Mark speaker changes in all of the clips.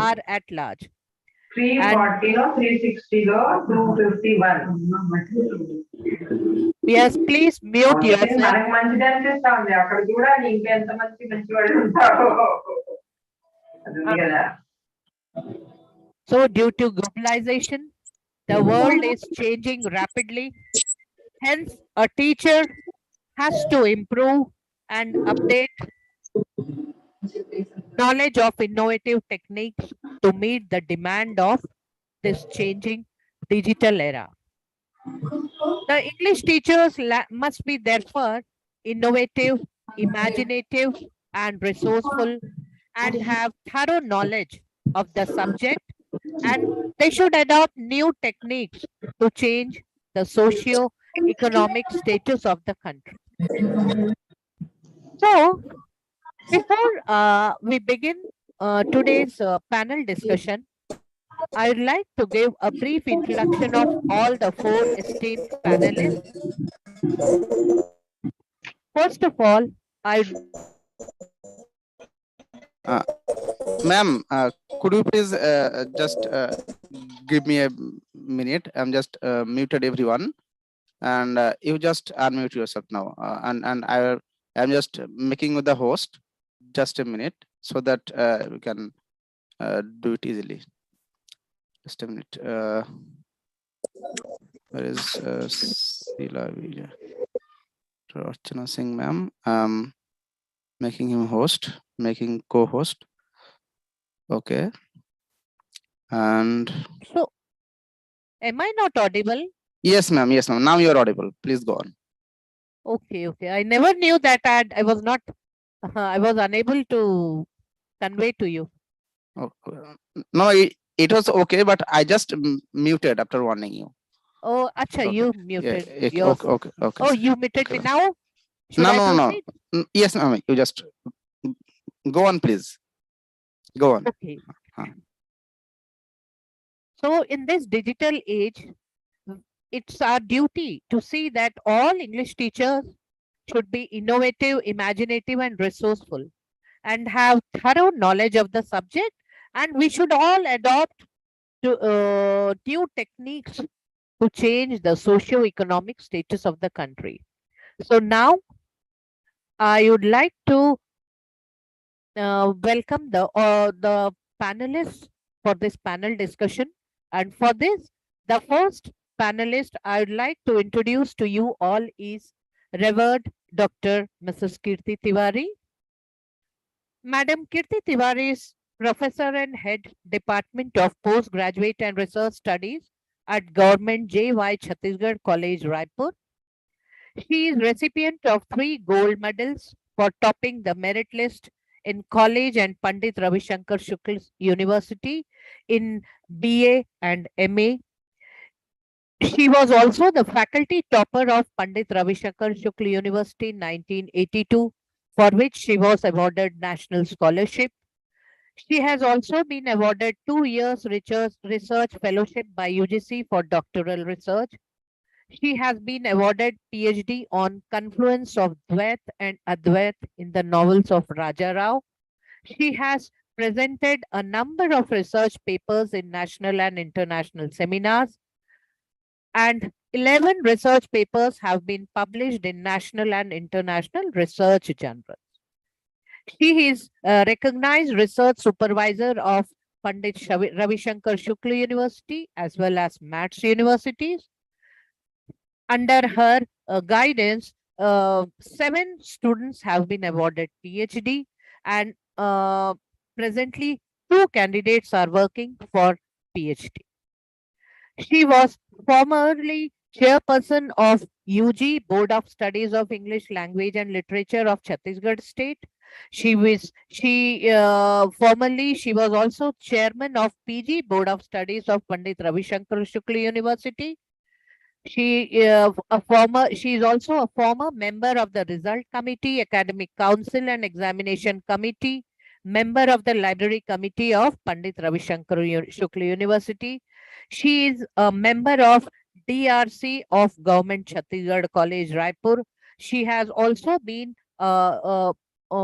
Speaker 1: are at large.
Speaker 2: 340 or 360 or 251.
Speaker 1: Yes, please mute yourself.
Speaker 2: మనకు మంచిది అనిపిస్తా ఉంది అక్కడ చూడాలి ఇంకెంత మంచి మంచి వాళ్ళు ఉంటారో అది ఉంది కదా.
Speaker 1: So due to globalization, the world is changing rapidly. Hence, a teacher has to improve and update knowledge of innovative techniques to meet the demand of this changing digital era. The English teachers must be therefore innovative, imaginative, and resourceful, and have thorough knowledge of the subject, and they should adopt new techniques to change the socio-economic status of the country. So, before we begin today's panel discussion, I would like to give a brief introduction of all the four esteemed panelists. First of all,
Speaker 3: ma'am, could you please just give me a minute? I'm just muted everyone, and you just unmute yourself now, and I'm just making the host. Just a minute, so that we can do it easily. Just a minute. Where is Sila Vijay? Rachana Singh, ma'am. Making him host, making co-host. Okay. And
Speaker 1: so, am I not audible?
Speaker 3: Yes, ma'am. Yes, ma'am. Now you're audible. Please go on.
Speaker 1: Okay. I never knew that I was not. I was unable to convey to you.
Speaker 3: Okay. No, it was okay, but I just muted after warning you.
Speaker 1: Oh, acha,
Speaker 3: Okay.
Speaker 1: you muted.
Speaker 3: Yeah, okay.
Speaker 1: Oh, you muted me now? Should I proceed?
Speaker 3: Yes, ma'am. You just go on, please. Go on.
Speaker 1: Okay. So, in this digital age, it's our duty to see that all English teachers should be innovative, imaginative, and resourceful, and have thorough knowledge of the subject. And we should all adopt new techniques to change the socio-economic status of the country. So now, I would like to welcome the panelists for this panel discussion. And for this, the first panelist I would like to introduce to you all is Revered Dr. Mrs. Kirti Tiwari. Madam Kirti Tiwari is Professor and Head Department of Postgraduate and Research Studies at Government J.Y. Chhattisgarh College, Raipur. She is recipient of 3 gold medals for topping the merit list in college and Pandit Ravi Shankar Shukla University in BA and MA. She was also the faculty topper of Pandit Ravi Shankar Shukla University in 1982, for which she was awarded National Scholarship. She has also been awarded 2 years research fellowship by UGC for doctoral research. She has been awarded PhD on confluence of Dvait and Advait in the novels of Raja Rao. She has presented a number of research papers in national and international seminars, and 11 research papers have been published in national and international research journals. She is a recognized research supervisor of Pandit Ravi Shankar Shukla University as well as MATS universities. Under her guidance, 7 students have been awarded PhD, and presently 2 candidates are working for PhD. She was formerly chairperson of UG Board of Studies of English Language and Literature of Chhattisgarh State. Formerly she was also chairman of PG Board of Studies of Pandit Ravi Shankar Shukla University. She is also a former member of the Result Committee, Academic Council and Examination Committee, member of the Library Committee of Pandit Ravi Shankar Shukla University. She is a member of DRC of Government Chhattisgarh College, Raipur. She has also been a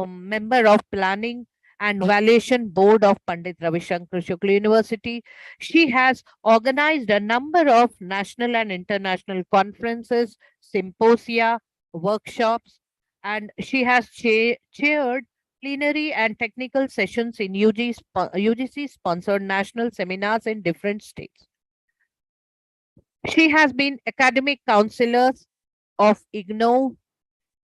Speaker 1: member of Planning and Valuation Board of Pandit Ravi Shankar Shukla University. She has organized a number of national and international conferences, symposia, workshops, and she has chaired plenary and technical sessions in UGC sponsored national seminars in different states. She has been academic counselor of IGNOU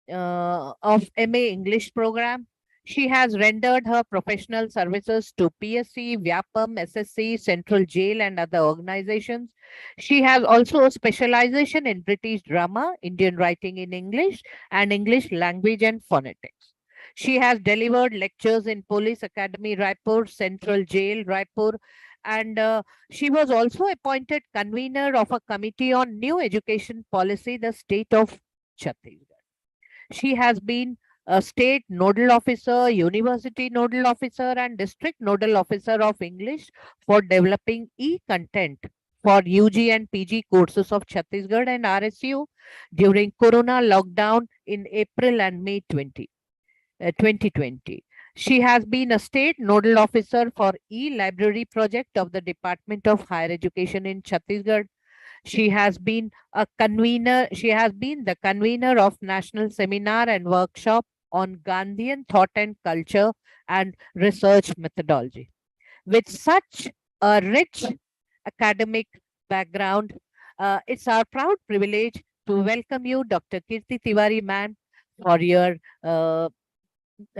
Speaker 1: of MA English program. She has rendered her professional services to PSC, Vyapam, SSC, Central Jail, and other organizations. She has also a specialization in British drama, Indian writing in English, and English language and phonetics. She has delivered lectures in Police Academy, Raipur, Central Jail, Raipur, and she was also appointed convener of a committee on new education policy, the state of Chhattisgarh. She has been a state nodal officer, university nodal officer, and district nodal officer of English for developing e-content for UG and PG courses of Chhattisgarh and RSU during Corona lockdown in April and May 2020. She has been a state nodal officer for e-library project of the Department of Higher Education in Chhattisgarh. She has been a convener. She has been the convener of national seminar and workshop on Gandhian thought and culture and research methodology. With such a rich academic background, it's our proud privilege to welcome you, Dr. Kirti Tiwari, ma'am, for your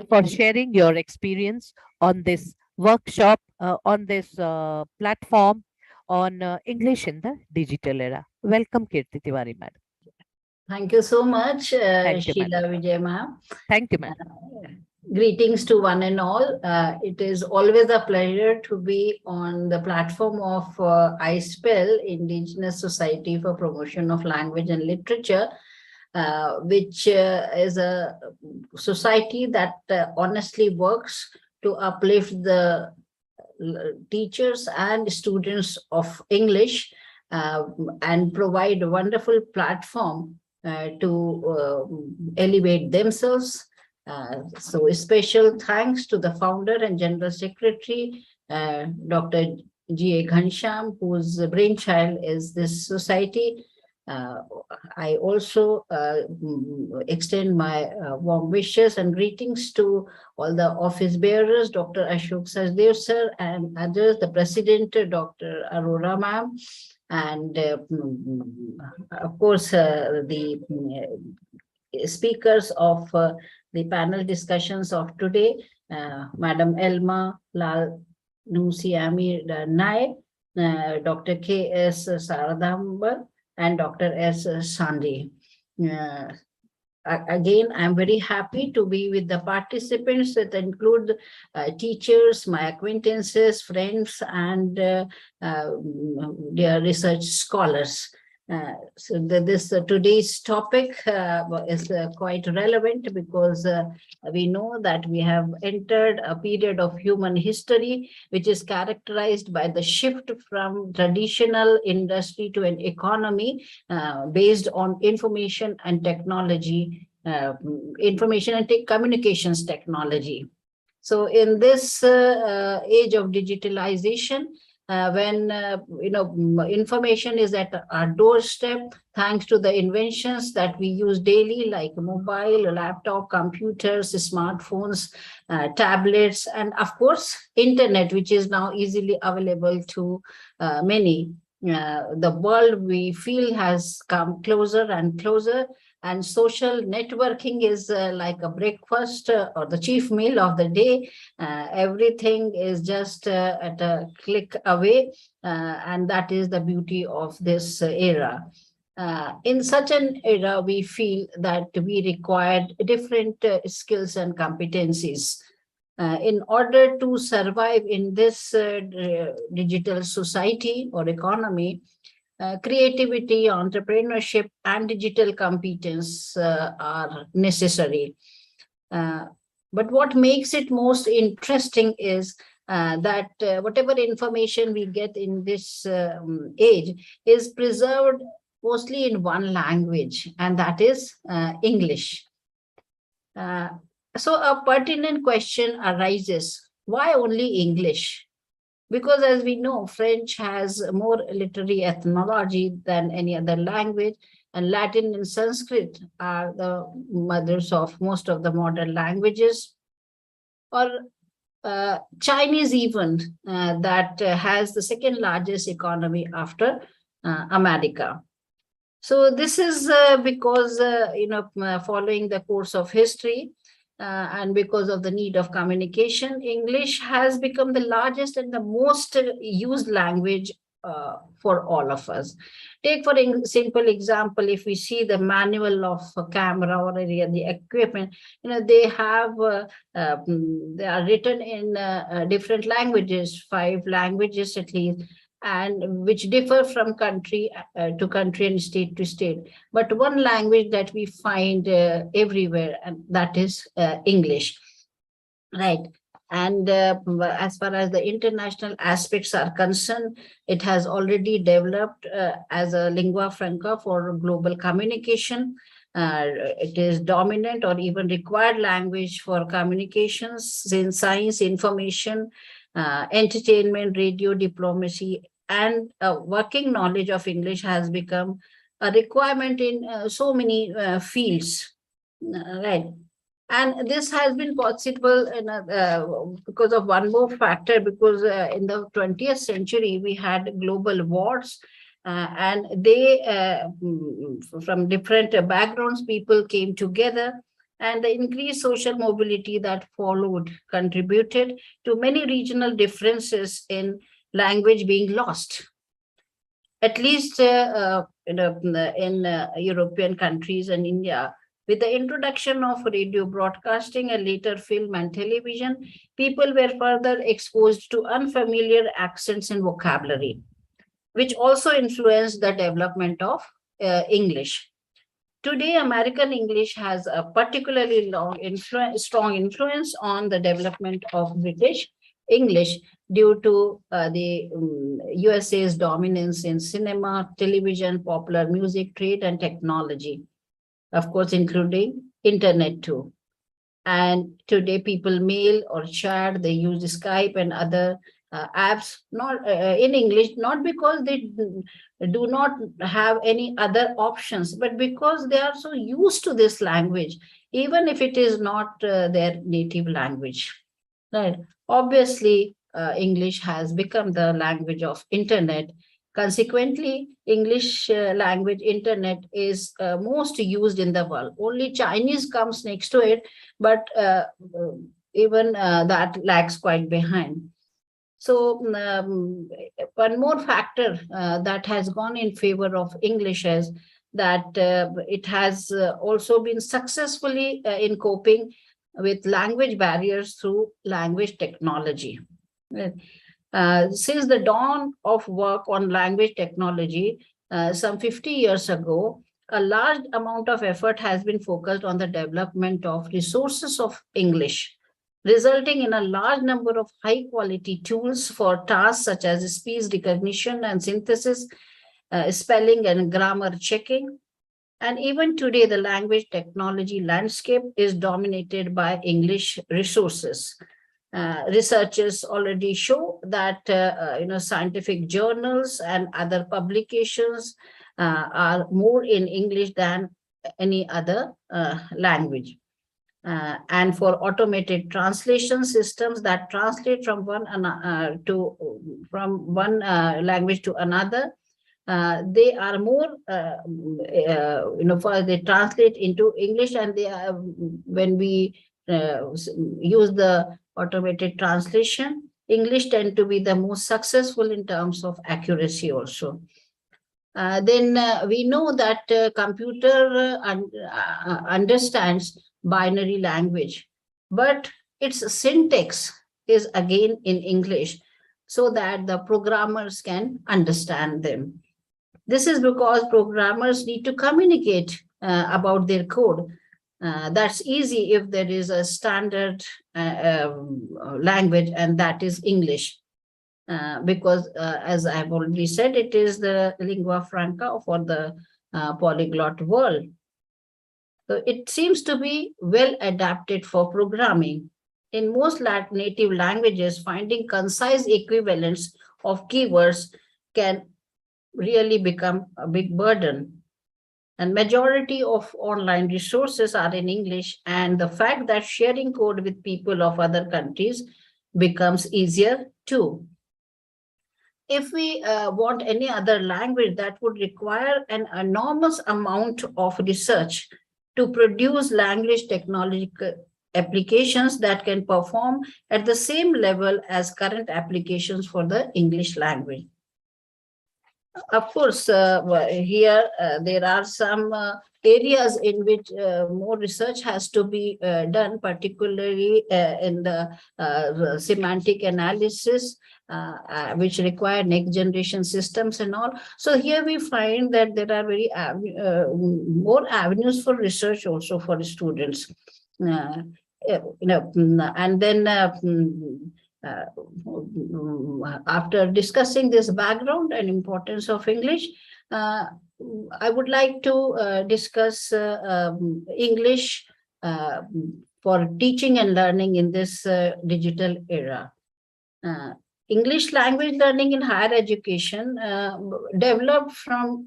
Speaker 1: for sharing your experience on this workshop, on this platform on English in the digital era. Welcome, Kirti Tiwari, madam.
Speaker 4: Thank you so much,
Speaker 1: Thank you,
Speaker 4: Sheila
Speaker 1: madam.
Speaker 4: Vijay ma'am.
Speaker 1: Thank you, madam.
Speaker 4: Greetings to one and all. It is always a pleasure to be on the platform of iSPELL, Indigenous Society for Promotion of Language and Literature, which is a society that honestly works to uplift the teachers and students of English and provide a wonderful platform to elevate themselves. So a special thanks to the founder and general secretary, Dr. G.A. Ghansham, whose brainchild is this society. I also extend my warm wishes and greetings to all the office bearers, Dr. Ashok Sachdev sir, and others, the president, Dr. Arora ma'am, and of course, the speakers of the panel discussions of today, Madam Elma Lal Nusiami Naik, Dr. K.S. Saradambar, and Dr. S. Sandhi. Again, I'm very happy to be with the participants that include teachers, my acquaintances, friends, and their research scholars. So today's topic is quite relevant because we know that we have entered a period of human history which is characterized by the shift from traditional industry to an economy based on information and technology, communications technology. So in this age of digitalization, when information is at our doorstep, thanks to the inventions that we use daily, like mobile, laptop, computers, smartphones, tablets, and of course, internet, which is now easily available to many. The world we feel has come closer and closer, and social networking is like a breakfast or the chief meal of the day. Everything is just at a click away, and that is the beauty of this era. In such an era, we feel that we required different skills and competencies. In order to survive in this digital society or economy, creativity, entrepreneurship, and digital competence are necessary. But what makes it most interesting is that whatever information we get in this age is preserved mostly in one language, and that is English. So a pertinent question arises, why only English? Because as we know, French has more literary ethnology than any other language, and Latin and Sanskrit are the mothers of most of the modern languages, or Chinese even, that has the second largest economy after America. So this is because, following the course of history, and because of the need of communication, English has become the largest and the most used language for all of us. Take for simple example, if we see the manual of a camera or the equipment, they have they are written in different languages, 5 languages at least, and which differ from country to country and state to state. But one language that we find everywhere, and that is English, right? And as far as the international aspects are concerned, it has already developed as a lingua franca for global communication. It is dominant or even required language for communications in science, information, entertainment, radio, diplomacy, and working knowledge of English has become a requirement in so many fields, right? And this has been possible because of one more factor, because in the 20th century, we had global wars, and they, from different backgrounds, people came together, and the increased social mobility that followed contributed to many regional differences in language being lost. At least in European countries and India, with the introduction of radio broadcasting and later film and television, people were further exposed to unfamiliar accents and vocabulary, which also influenced the development of English. Today, American English has a particularly strong influence on the development of British English due to the USA's dominance in cinema, television, popular music, trade, and technology, of course, including internet too. And today people mail or chat, they use Skype and other apps not in English, not because they do not have any other options, but because they are so used to this language, even if it is not their native language. Right. Obviously, English has become the language of internet. Consequently, English language internet is most used in the world. Only Chinese comes next to it, but even that lags quite behind. So one more factor that has gone in favor of English is that it has also been successfully in coping with language barriers through language technology. Since the dawn of work on language technology, some 50 years ago, a large amount of effort has been focused on the development of resources of English, resulting in a large number of high-quality tools for tasks such as speech recognition and synthesis, spelling and grammar checking. And even today, the language technology landscape is dominated by English resources. Researchers already show that scientific journals and other publications are more in English than any other language. And for automated translation systems that translate from one language to another, they are more they translate into English, and they are, when we use the automated translation, English tend to be the most successful in terms of accuracy also. Then we know that computer understands binary language, but its syntax is again in English, so that the programmers can understand them. This is because programmers need to communicate about their code. That's easy if there is a standard language, and that is English. Because as I've already said, it is the lingua franca for the polyglot world. So it seems to be well adapted for programming. In most native languages, finding concise equivalents of keywords can really become a big burden. And majority of online resources are in English, and the fact that sharing code with people of other countries becomes easier too. If we want any other language, that would require an enormous amount of research to produce language technological applications that can perform at the same level as current applications for the English language. Of course, here there are some areas in which more research has to be done, particularly in the semantic analysis, which require next generation systems and all. So here we find that there are very more avenues for research also for students. And then after discussing this background and importance of English, I would like to discuss English for teaching and learning in this digital era. English language learning in higher education developed from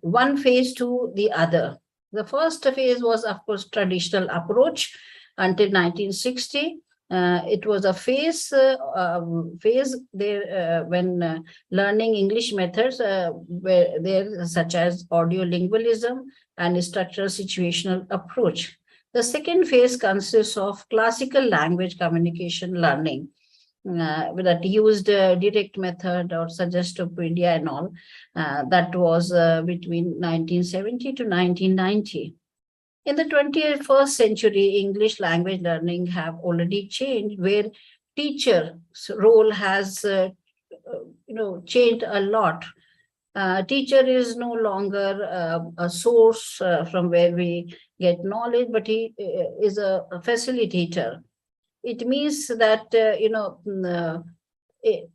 Speaker 4: one phase to the other. The first phase was, of course, traditional approach until 1960. It was a phase there when learning English methods were there, such as audiolingualism and structural situational approach. The second phase consists of classical language communication learning that used direct method or suggestopedia and all. That was between 1970 to 1990. In the 21st century, English language learning have already changed, where teacher's role has changed a lot. Teacher is no longer a source from where we get knowledge, but he is a facilitator. It means that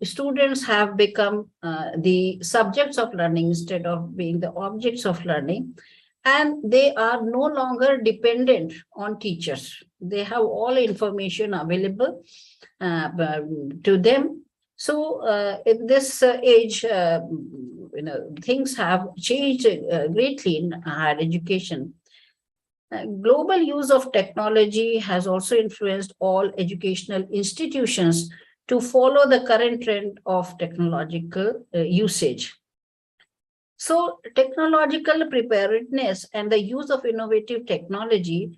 Speaker 4: students have become the subjects of learning instead of being the objects of learning. And they are no longer dependent on teachers. They have all information available to them. So in this age, things have changed greatly in higher education. Global use of technology has also influenced all educational institutions to follow the current trend of technological usage. So technological preparedness and the use of innovative technology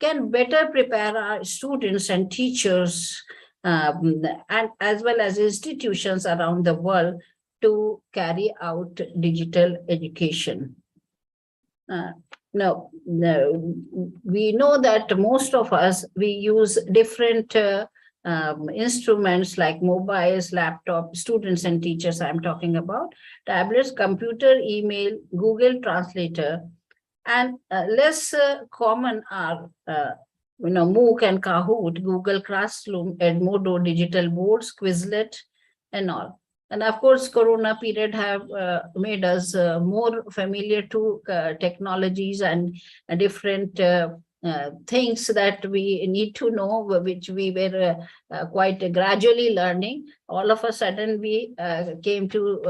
Speaker 4: can better prepare our students and teachers and as well as institutions around the world to carry out digital education. Now, we know that most of us, we use different instruments like mobiles, laptop, students and teachers I'm talking about, tablets, computer, email, Google Translator, and less common are MOOC and Kahoot, Google Classroom, Edmodo, digital boards, Quizlet, and all. And of course, Corona period have made us more familiar to technologies and different things that we need to know, which we were quite gradually learning. All of a sudden, we came to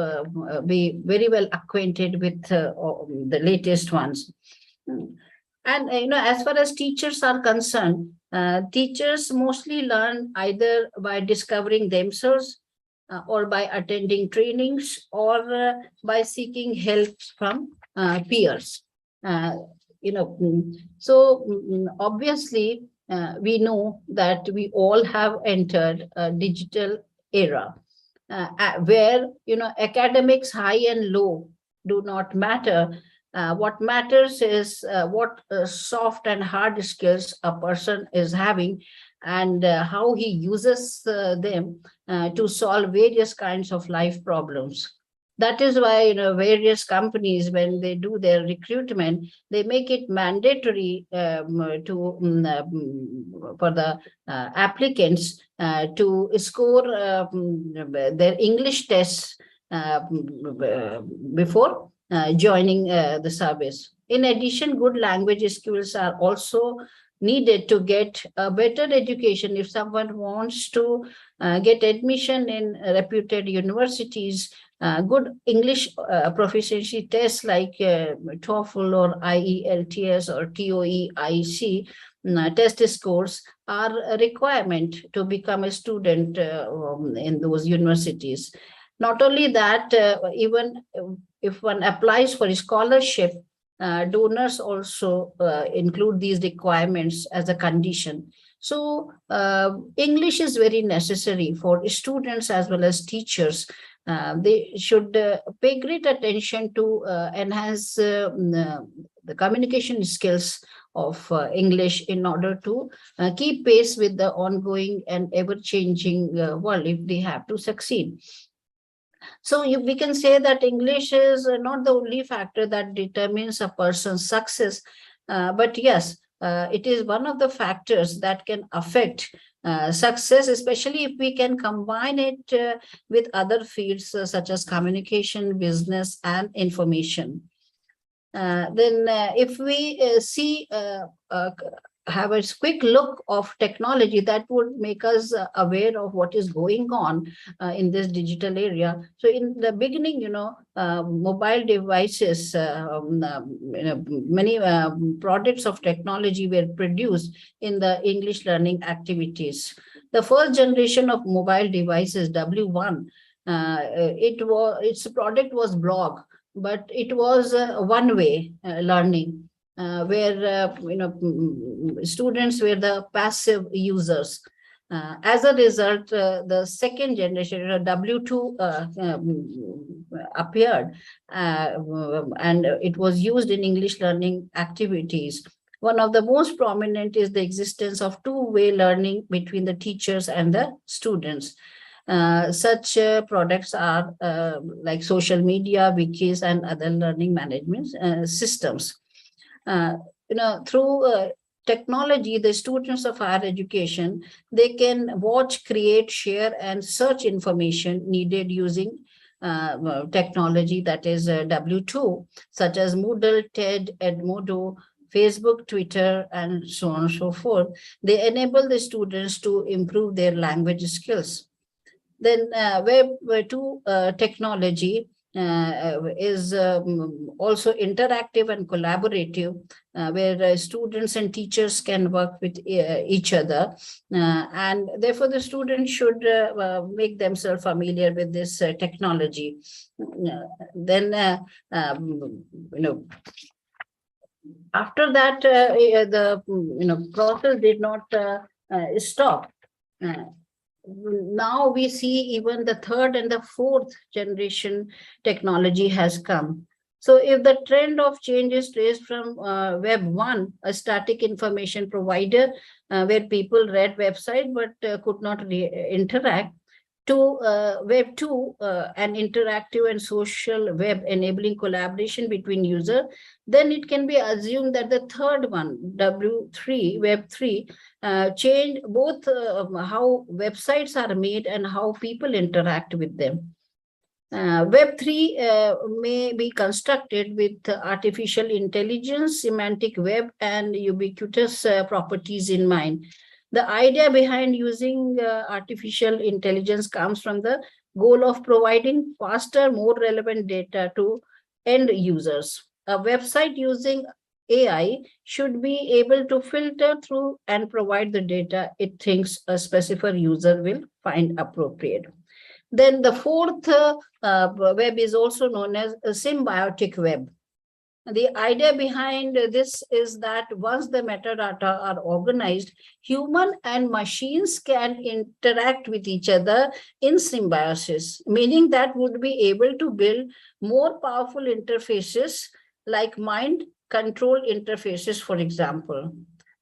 Speaker 4: be very well acquainted with the latest ones. And as far as teachers are concerned, teachers mostly learn either by discovering themselves or by attending trainings or by seeking help from peers. So obviously, we know that we all have entered a digital era where, academics high and low do not matter. What matters is what soft and hard skills a person is having and how he uses them to solve various kinds of life problems. That is why various companies, when they do their recruitment, they make it mandatory for the applicants to score their English tests before joining the service. In addition, good language skills are also needed to get a better education. If someone wants to get admission in reputed universities, good English proficiency tests like TOEFL or IELTS or TOEIC test scores are a requirement to become a student in those universities. Not only that, even if one applies for a scholarship, donors also include these requirements as a condition. So English is very necessary for students as well as teachers. They should pay great attention to enhance the communication skills of English in order to keep pace with the ongoing and ever-changing world if they have to succeed. So we can say that English is not the only factor that determines a person's success, but yes, it is one of the factors that can affect success, especially if we can combine it with other fields such as communication, business, and information. Then if we have a quick look of technology, that would make us aware of what is going on in this digital area. So in the beginning, mobile devices, many products of technology were produced in the English learning activities. The first generation of mobile devices, W1, its product was blog, but it was one-way learning. Where students were the passive users. As a result, the second generation, W2, appeared, and it was used in English learning activities. One of the most prominent is the existence of two-way learning between the teachers and the students. Such products are like social media, wikis, and other learning management systems. Through technology, the students of higher education, they can watch, create, share, and search information needed using technology, that is W2, such as Moodle, TED, Edmodo, Facebook, Twitter, and so on and so forth. They enable the students to improve their language skills. Then Web 2 technology is also interactive and collaborative, where students and teachers can work with each other, and therefore the students should make themselves familiar with this technology. Then after that, the process did not stop. Now we see even the third and the fourth generation technology has come. So if the trend of change is traced from Web 1, a static information provider where people read website but could not interact, to Web 2, an interactive and social web enabling collaboration between users, then it can be assumed that the third one, W3, Web 3, changed both how websites are made and how people interact with them. Web 3 may be constructed with artificial intelligence, semantic web, and ubiquitous properties in mind. The idea behind using artificial intelligence comes from the goal of providing faster, more relevant data to end users. A website using AI should be able to filter through and provide the data it thinks a specific user will find appropriate. Then the fourth web is also known as a symbiotic web. The idea behind this is that once the metadata are organized, human and machines can interact with each other in symbiosis, meaning that would be able to build more powerful interfaces like mind control interfaces, for example.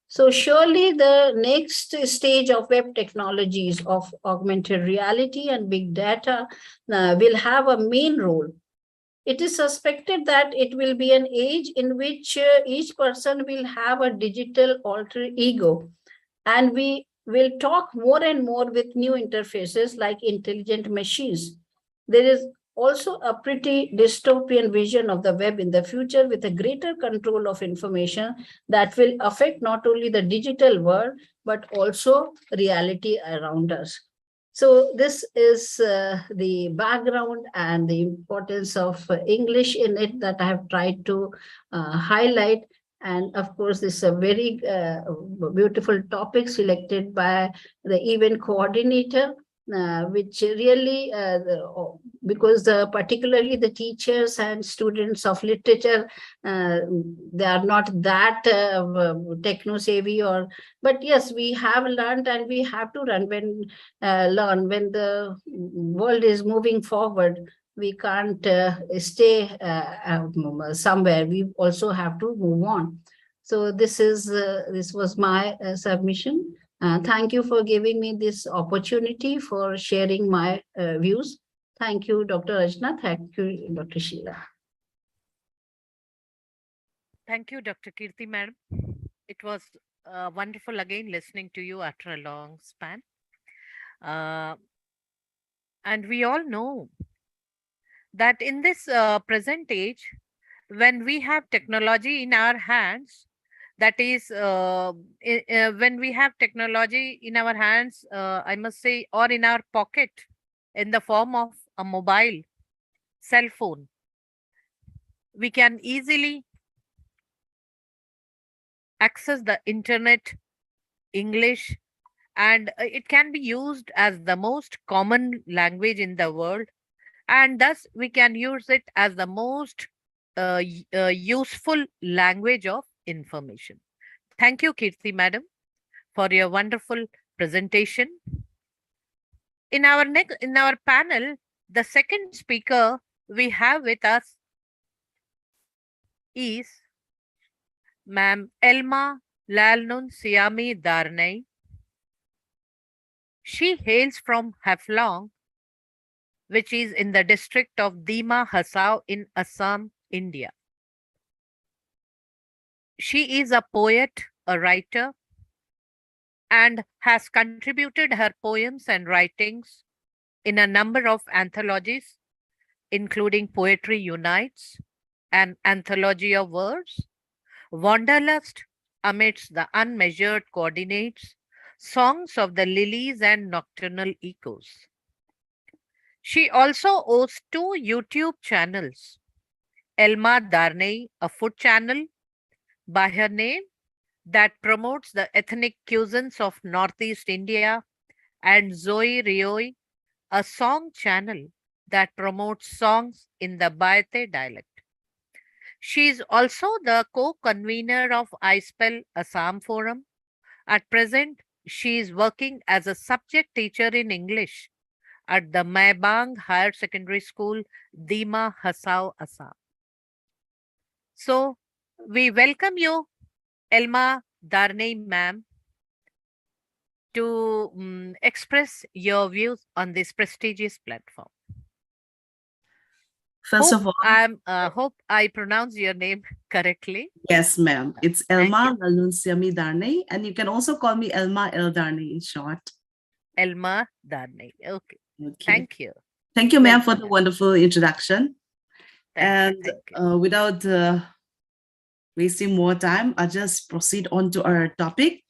Speaker 4: So surely the next stage of web technologies of augmented reality and big data will have a main role. It is suspected that it will be an age in which each person will have a digital alter ego, and we will talk more and more with new interfaces like intelligent machines. There is also a pretty dystopian vision of the web in the future with a greater control of information that will affect not only the digital world, but also reality around us. So this is the background and the importance of English in it that I have tried to highlight. And of course, this is a very beautiful topic selected by the event coordinator, which really, because particularly the teachers and students of literature, they are not that techno savvy, or but yes, we have learned and we have to learn when the world is moving forward. We can't stay somewhere. We also have to move on. So this was my submission. Thank you for giving me this opportunity for sharing my views. Thank you, Dr. Rajna. Thank you, Dr. Sheila.
Speaker 1: Thank you, Dr. Kirti, madam. It was wonderful again listening to you after a long span. And we all know that in this present age, when we have technology in our hands, that is, when we have technology in our hands, I must say, or in our pocket in the form of a mobile cell phone, we can easily access the internet, English, and it can be used as the most common language in the world. And thus, we can use it as the most useful language of information. Thank you, Kirti, madam, for your wonderful presentation. In our panel, the second speaker we have with us is Ma'am Elma Lalnun Siami Darnay. She hails from Haflong, which is in the district of Dima Hasao in Assam, India. She is a poet, a writer, and has contributed her poems and writings in a number of anthologies, including Poetry Unites, an anthology of words, Wanderlust amidst the unmeasured coordinates, Songs of the Lilies and Nocturnal Echoes. She also hosts 2 YouTube channels, Elma Darnay, a food channel by her name that promotes the ethnic cuisines of Northeast India, and Zoe Rioi, a song channel that promotes songs in the Baite dialect. She is also the co-convener of iSPELL Assam Forum. At present, she is working as a subject teacher in English at the Maibang Higher Secondary School, Dima Hasao, Assam. So, we welcome you, Elma Darnay, ma'am, to express your views on this prestigious platform.
Speaker 5: First of all,
Speaker 1: hope I pronounce your name correctly.
Speaker 5: Yes, ma'am. It's Elma Lalunsiami Darnay, and you can also call me Elma El Darnay in short.
Speaker 1: Elma Darnay. Okay. Thank you.
Speaker 5: Thank you, ma'am, for the wonderful introduction.
Speaker 1: Thank you.
Speaker 5: Without wasting more time, I'll just proceed on to our topic.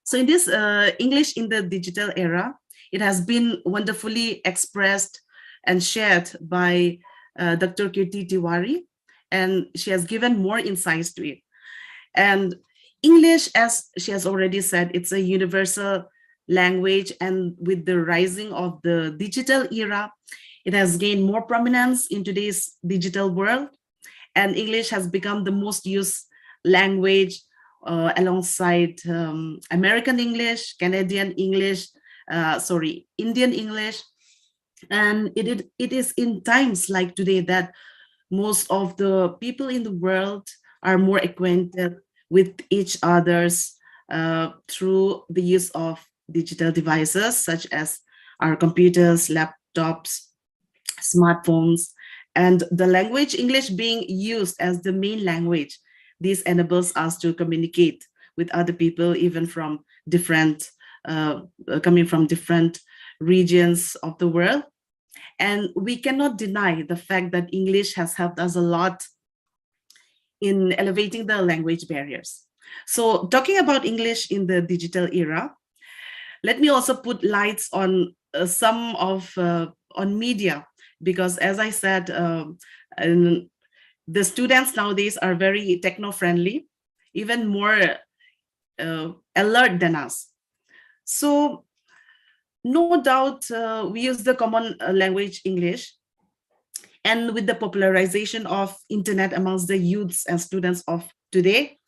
Speaker 5: So in this English in the digital era, it has been wonderfully expressed and shared by Dr. Kirti Tiwari, and she has given more insights to it. And English, as she has already said, it's a universal language, and with the rising of the digital era, it has gained more prominence in today's digital world, and English has become the most used language alongside American English, Canadian English, Indian English. And it is in times like today that most of the people in the world are more acquainted with each other's through the use of digital devices such as our computers, laptops, smartphones, and the language English being used as the main language. This enables us to communicate with other people, even from different, coming from different regions of the world. And we cannot deny the fact that English has helped us a lot in elevating the language barriers. So talking about English in the digital era, let me also put lights on some of on media, because as I said, the students nowadays are very techno-friendly, even more alert than us. So no doubt we use the common language English, and with the popularization of internet amongst the youths and students of today,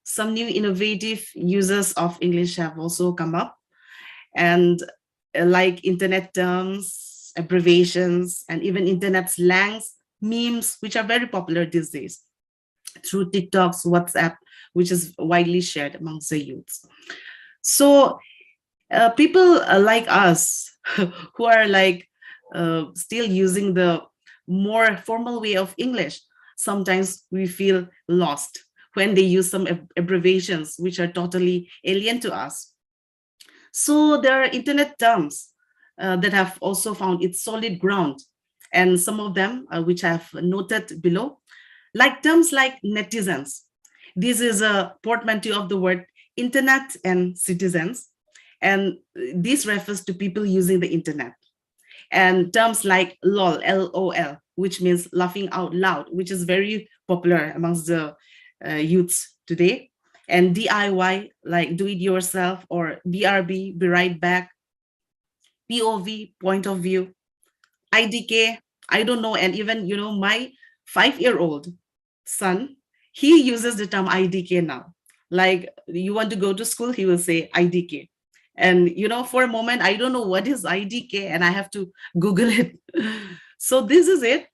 Speaker 5: some new innovative uses of English have also come up, and like internet terms, abbreviations, and even internet slangs, memes, which are very popular these days through TikToks, WhatsApp, which is widely shared amongst the youths. So people like us who are like still using the more formal way of English, sometimes we feel lost when they use some abbreviations which are totally alien to us. So there are internet terms that have also found its solid ground, and some of them which I've noted below, like terms like netizens. This is a portmanteau of the word internet and citizens, and this refers to people using the internet. And terms like lol, LOL, which means laughing out loud, which is very popular amongst the youths today. And DIY, like do it yourself, or BRB, be right back, POV, point of view, IDK, I don't know. And even, you know, my 5-year-old son, he uses the term IDK now. Like, you want to go to school, he will say IDK. And, you know, for a moment, I don't know what is IDK, and I have to Google it. So this is it.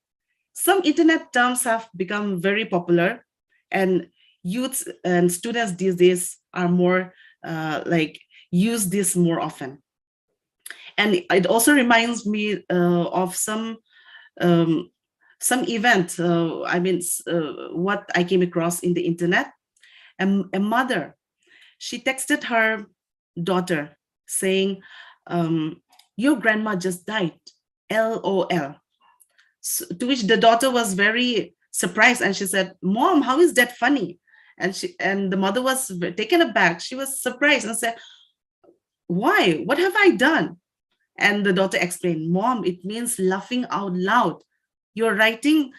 Speaker 5: Some internet terms have become very popular, and youths and students these days are more like use this more often. And it also reminds me of some event. What I came across in the internet. A mother, she texted her daughter saying, "Your grandma just died, LOL." So, to which the daughter was very surprised, and she said, "Mom, how is that funny?" And the mother was taken aback. She was surprised and said, "Why? What have I done?" And the daughter explained, "Mom, it means laughing out loud. You're writing,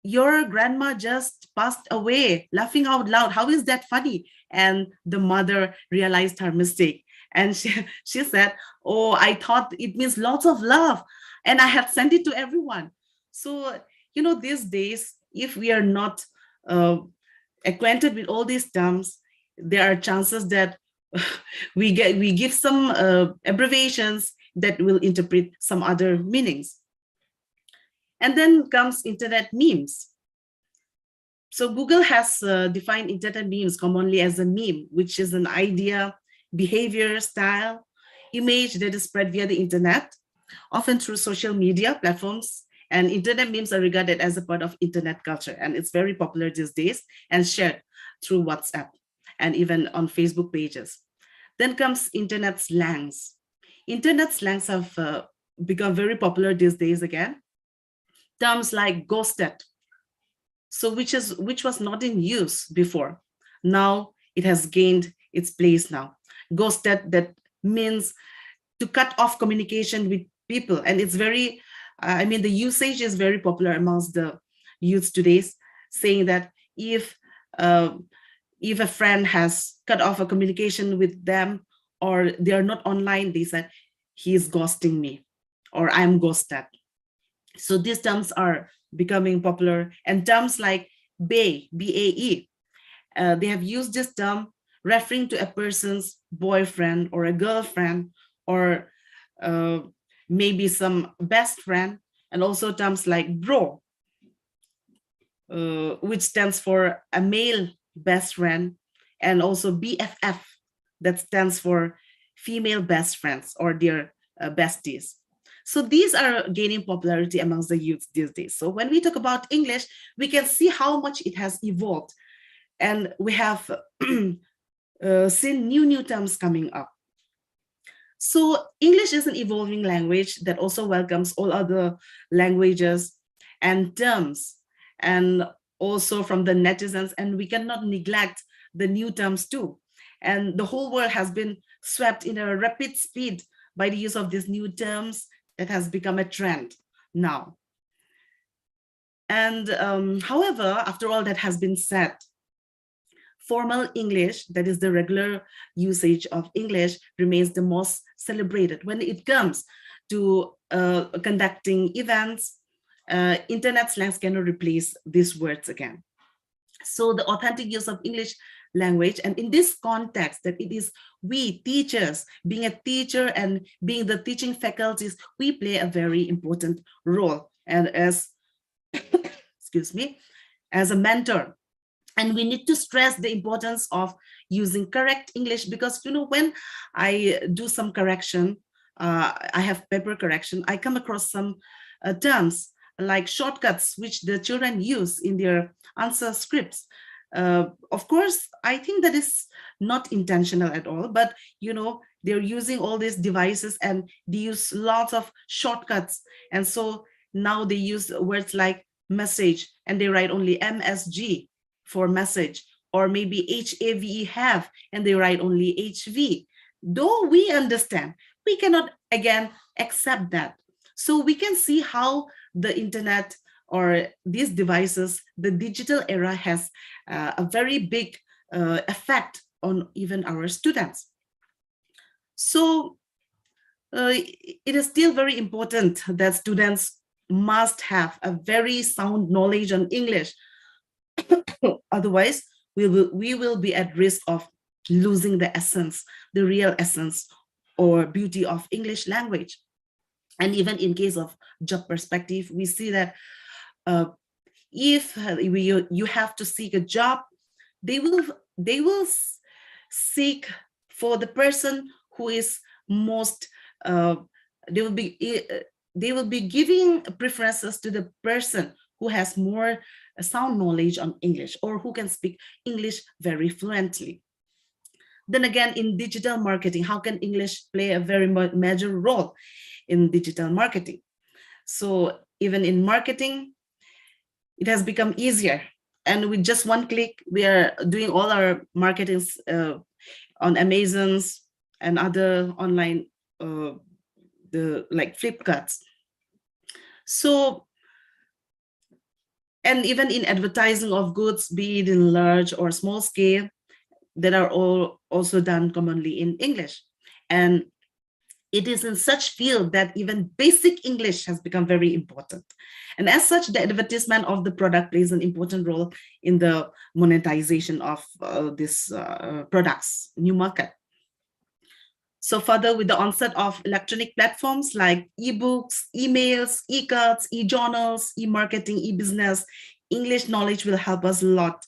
Speaker 5: your grandma just passed away, laughing out loud. How is that funny?" And the mother realized her mistake. And she said, "Oh, I thought it means lots of love, and I had sent it to everyone." So, you know, these days, if we are not acquainted with all these terms, there are chances that we give some abbreviations that will interpret some other meanings. And then comes internet memes. So Google has defined internet memes commonly as a meme, which is an idea, behavior, style, image that is spread via the internet, often through social media platforms. And internet memes are regarded as a part of internet culture, and it's very popular these days and shared through WhatsApp and even on Facebook pages. Then comes internet slangs. Internet slangs have become very popular these days again. Terms like ghosted, so which was not in use before. Now it has gained its place now. Ghosted, that means to cut off communication with people, and it's very, the usage is very popular amongst the youths today, saying that if a friend has cut off a communication with them, or they are not online, they said, "He is ghosting me," or "I'm ghosted." So these terms are becoming popular. And terms like bae, B-A-E, they have used this term referring to a person's boyfriend or a girlfriend, or maybe some best friend. And also terms like bro, which stands for a male best friend, and also BFF, that stands for female best friends or their besties. So these are gaining popularity amongst the youth these days. So when we talk about English, we can see how much it has evolved, and we have seen new terms coming up. So English is an evolving language that also welcomes all other languages and terms, and also from the netizens, and we cannot neglect the new terms too. And the whole world has been swept in a rapid speed by the use of these new terms that has become a trend now. And however, after all that has been said, formal English, that is the regular usage of English, remains the most celebrated. When it comes to conducting events, internet slangs cannot replace these words again. So the authentic use of English language, and in this context that it is we teachers, being a teacher and being the teaching faculties, we play a very important role, and as excuse me, as a mentor. And we need to stress the importance of using correct English, because when I do some correction, I have paper correction, I come across some terms like shortcuts which the children use in their answer scripts. Of course, I think that is not intentional at all, but they're using all these devices and they use lots of shortcuts. And so now they use words like message and they write only MSG for message, or maybe HAVE have, and they write only HV. Though we understand, we cannot again accept that. So we can see how the internet or these devices, the digital era has a very big effect on even our students. So it is still very important that students must have a very sound knowledge on English. Otherwise, we will be at risk of losing the essence, the real essence or beauty of English language. And even in case of job perspective, we see that if you have to seek a job, they will seek for the person who is most. They will be giving preferences to the person who has more sound knowledge on English or who can speak English very fluently. Then again, in digital marketing, how can English play a very major role in digital marketing? So even in marketing, it has become easier. And with just one click, we are doing all our marketings on Amazon's and other online, like Flipkarts. So, and even in advertising of goods, be it in large or small scale, that are all also done commonly in English. And it is in such field that even basic English has become very important. And as such, the advertisement of the product plays an important role in the monetization of this products, new market. So further, with the onset of electronic platforms like ebooks, emails, e-cards, e-journals, e-marketing, e-business, English knowledge will help us a lot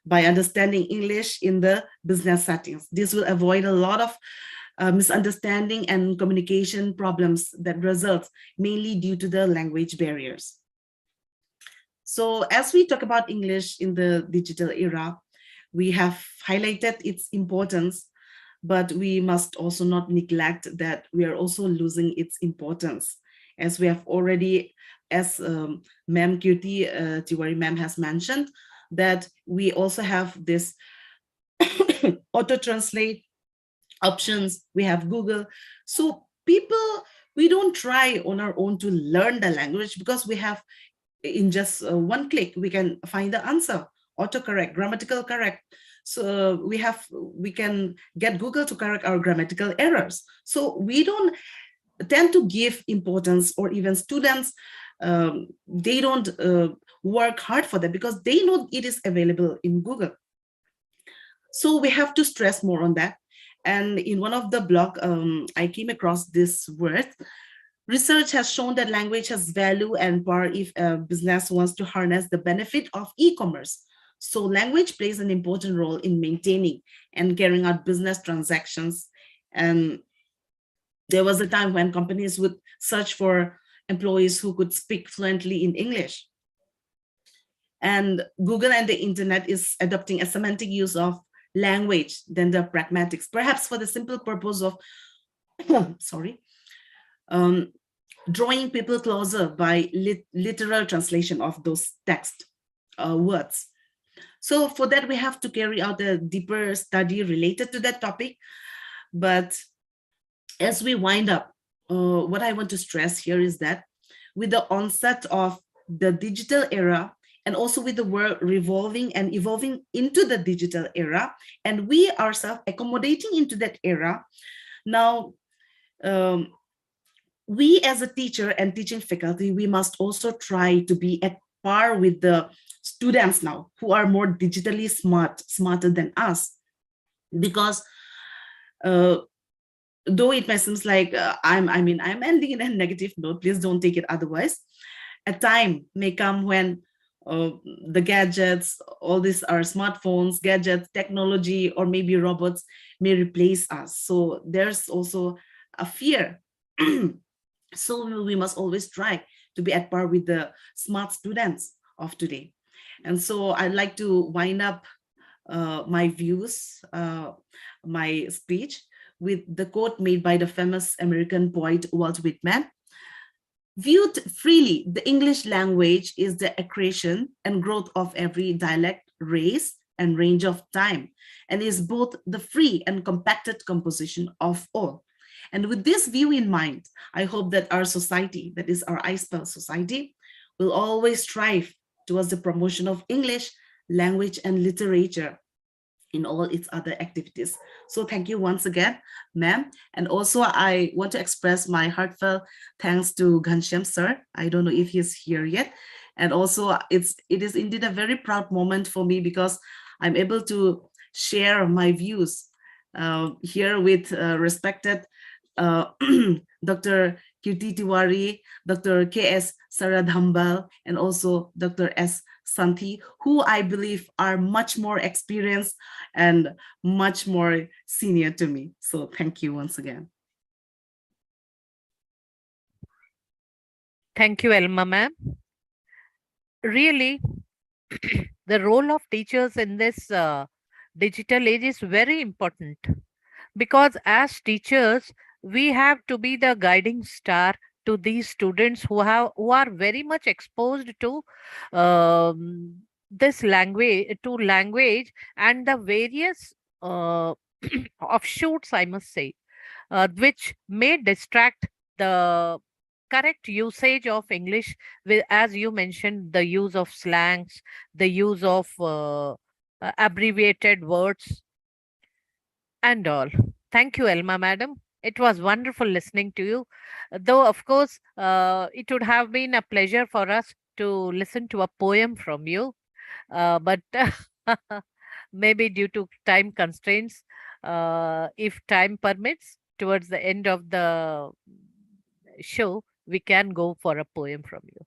Speaker 5: by understanding English in the business settings. This will avoid a lot of misunderstanding and communication problems that result mainly due to the language barriers. So as we talk about English in the digital era, we have highlighted its importance, but we must also not neglect that we are also losing its importance. As we have already, as Ma'am Kirti Tiwari Ma'am has mentioned, that we also have this auto-translate options, we have Google. So people, we don't try on our own to learn the language because we have in just one click, we can find the answer, autocorrect, grammatical correct. So we can get Google to correct our grammatical errors. So we don't tend to give importance, or even students, they don't work hard for that because they know it is available in Google. So we have to stress more on that. And in one of the blog, I came across this word. Research has shown that language has value and power if a business wants to harness the benefit of e-commerce. So language plays an important role in maintaining and carrying out business transactions. And there was a time when companies would search for employees who could speak fluently in English. And Google and the internet is adopting a semantic use of language than the pragmatics, perhaps for the simple purpose of sorry, drawing people closer by literal translation of those text words. So for that, we have to carry out a deeper study related to that topic. But as we wind up, what I want to stress here is that with the onset of the digital era, and also with the world revolving and evolving into the digital era, and we ourselves accommodating into that era, now we as a teacher and teaching faculty, we must also try to be at par with the students now who are more digitally smarter than us. Because though it may seem like I'm ending in a negative note, please don't take it otherwise. A time may come when the gadgets, all these are smartphones, gadgets, technology, or maybe robots may replace us. So there's also a fear. So we must always try to be at par with the smart students of today. And so I'd like to wind up my views, my speech, with the quote made by the famous American poet Walt Whitman. Viewed freely, the English language is the accretion and growth of every dialect, race, and range of time, and is both the free and compacted composition of all. And with this view in mind, I hope that our society, that is our iSPELL society, will always strive towards the promotion of English language and literature in all its other activities. So thank you once again, ma'am. And also I want to express my heartfelt thanks to Ghanshyam sir. I don't know if he's here yet. And also it is indeed a very proud moment for me because I'm able to share my views here with respected Dr. Kirti Tiwari, Dr. K.S. Saradhambal, and also Dr. S. Santhi, who I believe are much more experienced and much more senior to me. So thank you once again.
Speaker 1: Thank you, Elma ma'am. Really, the role of teachers in this digital age is very important, because as teachers, we have to be the guiding star to these students who are very much exposed to this language and the various offshoots, I must say, which may distract the correct usage of English, with, as you mentioned, the use of slangs, the use of abbreviated words and all. Thank you, Elma madam. It was wonderful listening to you. Though, of course, it would have been a pleasure for us to listen to a poem from you. But maybe due to time constraints, if time permits, towards the end of the show, we can go for a poem from you.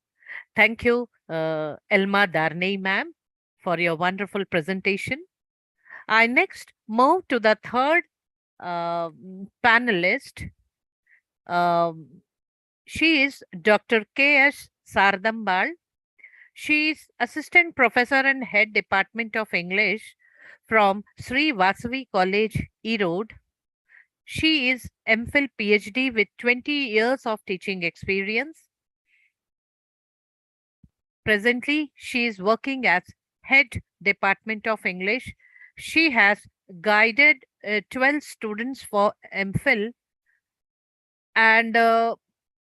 Speaker 1: Thank you, Elma Darnay ma'am, for your wonderful presentation. I next move to the third panelist. She is Dr. K.S. Sardambal. She is Assistant Professor and Head Department of English from Sri Vasavi College, Erode. She is MPhil PhD with 20 years of teaching experience. Presently, she is working as Head Department of English. She has guided 12 students for MPhil, and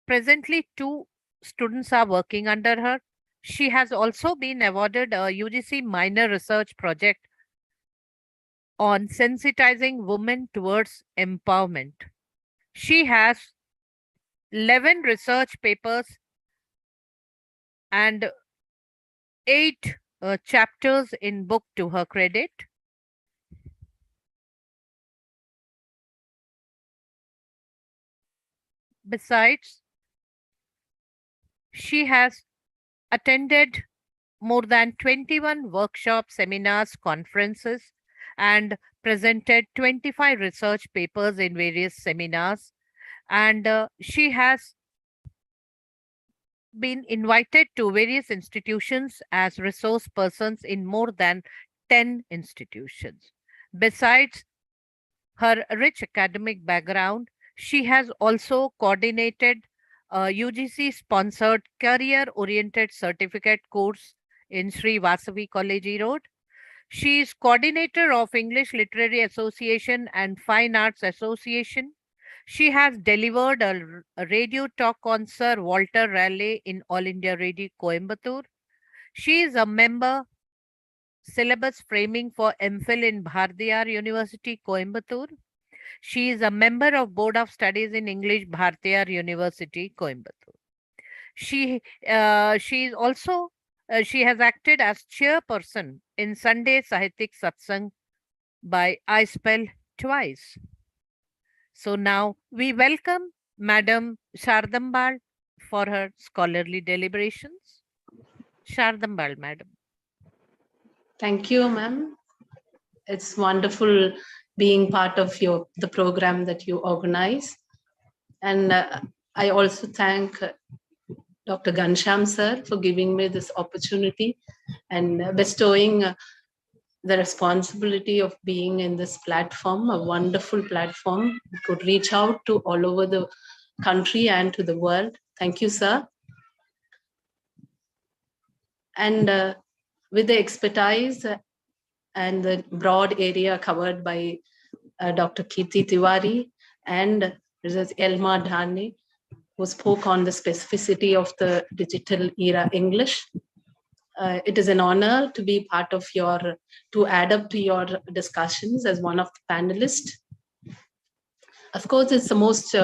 Speaker 1: presently 2 students are working under her. She has also been awarded a UGC minor research project on sensitizing women towards empowerment. She has 11 research papers and 8 chapters in book to her credit. Besides, she has attended more than 21 workshops, seminars, conferences, and presented 25 research papers in various seminars. And she has been invited to various institutions as resource persons in more than 10 institutions. Besides her rich academic background, She has also coordinated a UGC-sponsored career-oriented certificate course in Sri Vasavi College Road. She is coordinator of English Literary Association and Fine Arts Association. She has delivered a radio talk on Sir Walter Raleigh in All India Radio Coimbatore. She is a member syllabus framing for MPhil in Bhardiyar University, Coimbatore. She is a member of Board of Studies in English, Bhartiyar University, Coimbatore. She is also she has acted as chairperson in Sunday Sahityik Satsang by iSPELL twice. So now we welcome Madam Shardambal for her scholarly deliberations. Shardambal, Madam.
Speaker 6: Thank you, ma'am. It's wonderful being part of the program that you organize. And I also thank Dr. Gansham sir for giving me this opportunity and bestowing the responsibility of being in this platform, a wonderful platform. We could reach out to all over the country and to the world. Thank you, sir. And with the expertise and the broad area covered by Dr. Kirti Tiwari and Mrs. Elma Dhani, who spoke on the specificity of the digital era English. It is an honor to be part of to add up to your discussions as one of the panelists. Of course, it's the most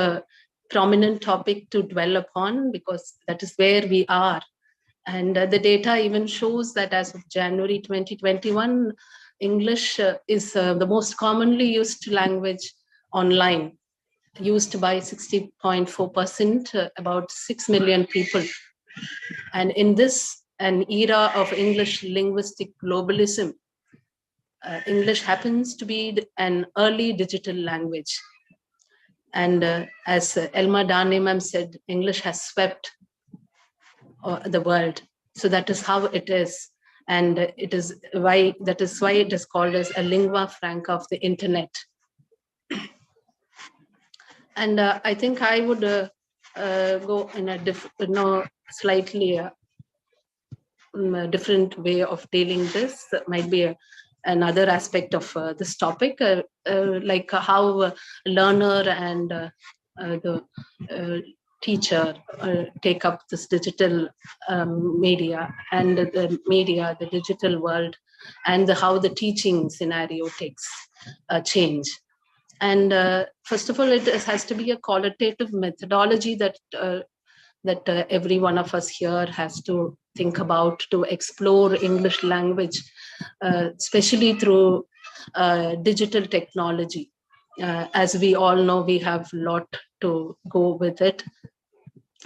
Speaker 6: prominent topic to dwell upon because that is where we are. And the data even shows that as of January 2021, English is the most commonly used language online, used by 60.4%, about 6 million people. And in an era of English linguistic globalism, English happens to be an early digital language. And as Elma Dhani said, English has swept the world. So that is how it is. And that is why it is called as a lingua franca of the internet. And I think I would go in a slightly different way of dealing this. That might be another aspect of this topic, like how a learner and the teacher take up this digital media and the digital world, and how the teaching scenario takes a change. And first of all, it has to be a qualitative methodology that every one of us here has to think about to explore English language, especially through digital technology. As we all know, we have a lot to go with it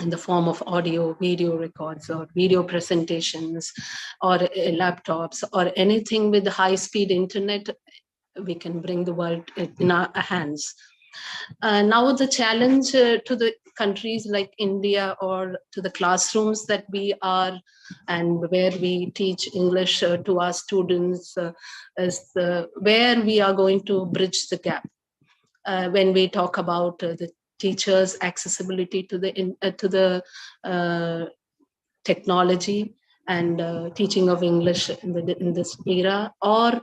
Speaker 6: in the form of audio, video records, or video presentations, or laptops, or anything with high-speed internet. We can bring the world in our hands. Now the challenge to the countries like India or to the classrooms that we are and where we teach English to our students is where we are going to bridge the gap. When we talk about the teachers' accessibility to the technology and teaching of English in this era, or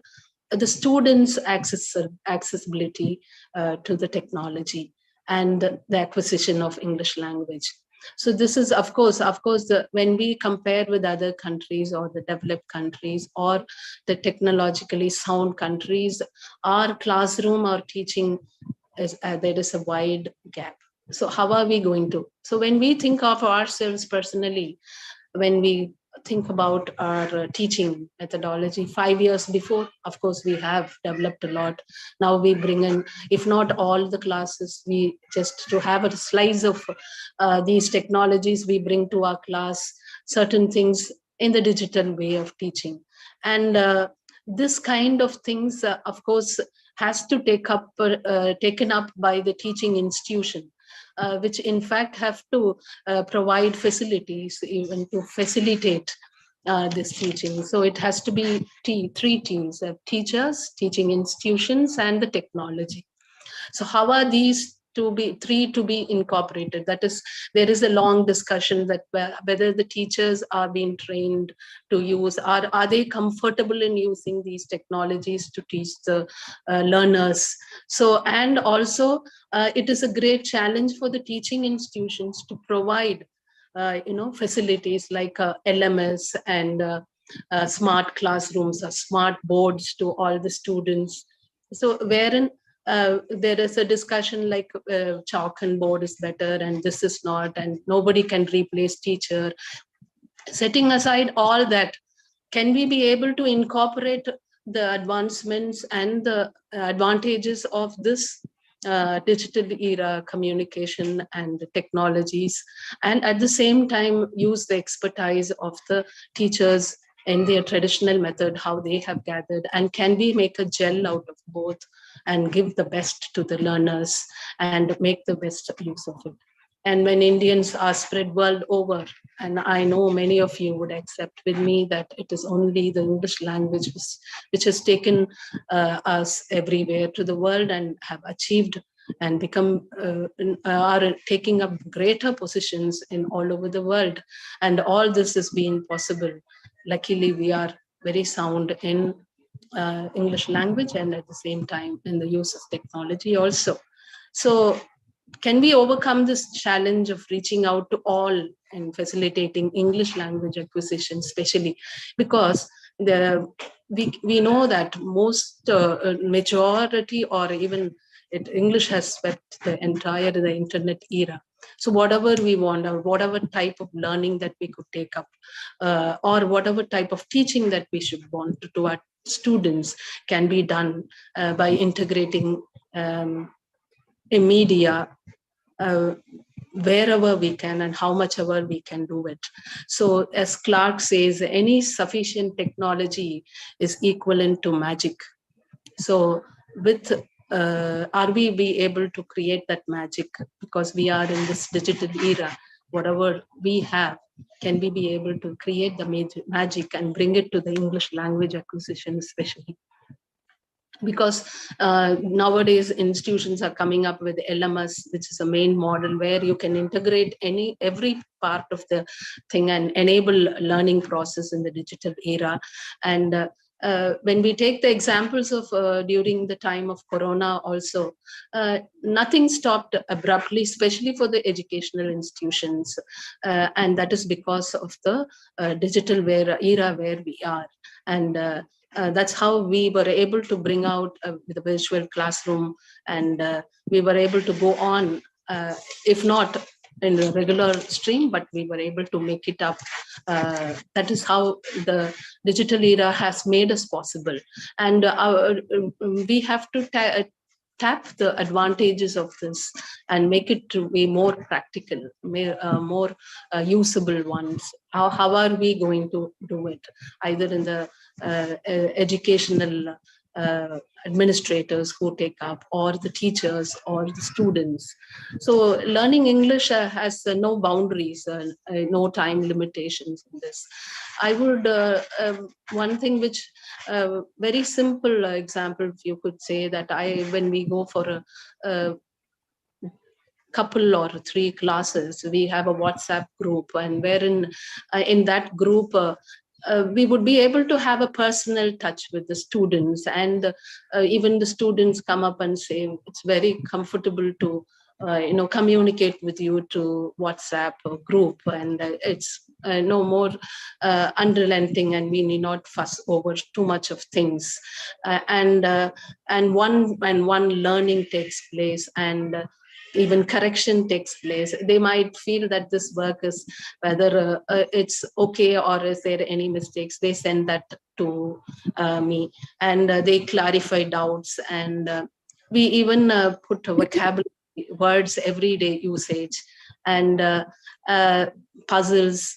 Speaker 6: the students' accessibility to the technology and the acquisition of English language. So this is, of course, when we compare with other countries or the developed countries or the technologically sound countries, our classroom, our teaching, there is a wide gap. So how are we going to? So when we think of ourselves personally, when we think about our teaching methodology 5 years before, of course, we have developed a lot. Now we bring in, if not all the classes, we just to have a slice of these technologies, we bring to our class certain things in the digital way of teaching. And this kind of things, of course, has to taken up by the teaching institution. Which in fact have to provide facilities even to facilitate this teaching. So it has to be three T's: teachers, teaching institutions, and the technology. So how are these three to be incorporated. That is, there is a long discussion that whether the teachers are being trained to use, are they comfortable in using these technologies to teach the learners. So, and also it is a great challenge for the teaching institutions to provide facilities like LMS and smart classrooms or smart boards to all the students. So wherein there is a discussion like chalk and board is better and this is not, and nobody can replace teacher. Setting aside all that, can we be able to incorporate the advancements and the advantages of this digital era communication and the technologies, and at the same time use the expertise of the teachers in their traditional method, how they have gathered, and can we make a gel out of both and give the best to the learners and make the best use of it. And when Indians are spread world over, and I know many of you would accept with me that it is only the English language which has taken us everywhere to the world and have achieved and become are taking up greater positions in all over the world. And all this has been possible. Luckily, we are very sound in English language and at the same time in the use of technology also. So can we overcome this challenge of reaching out to all and facilitating English language acquisition, especially because we know that most majority or even English has swept the internet era. So whatever we want, or whatever type of learning that we could take up, or whatever type of teaching that we should want to do our students can be done by integrating a media wherever we can and how much ever we can do it. So as Clark says, any sufficient technology is equivalent to magic. So with are we be able to create that magic? Because we are in this digital era, whatever we have, can we be able to create the magic and bring it to the English language acquisition especially? Because nowadays institutions are coming up with LMS, which is a main model where you can integrate every part of the thing and enable learning process in the digital era. And when we take the examples of during the time of Corona also, nothing stopped abruptly, especially for the educational institutions. And that is because of the digital era where we are. And that's how we were able to bring out the virtual classroom, and we were able to go on, if not in the regular stream, but we were able to make it up. That is how the digital era has made us possible. And we have to tap the advantages of this and make it to be more practical, more usable ones. How are we going to do it? Either in the educational administrators who take up, or the teachers, or the students. So learning English has no boundaries, no time limitations in this. I would, one thing which, very simple example, if you could say that when we go for a couple or 3 classes, we have a WhatsApp group, and wherein in that group, we would be able to have a personal touch with the students, and even the students come up and say it's very comfortable to communicate with you to WhatsApp group, and it's no more unrelenting, and we need not fuss over too much of things, and one learning takes place, and even correction takes place. They might feel that this work is whether it's okay, or is there any mistakes, they send that to me, and they clarify doubts, and we even put vocabulary words, everyday usage, and puzzles,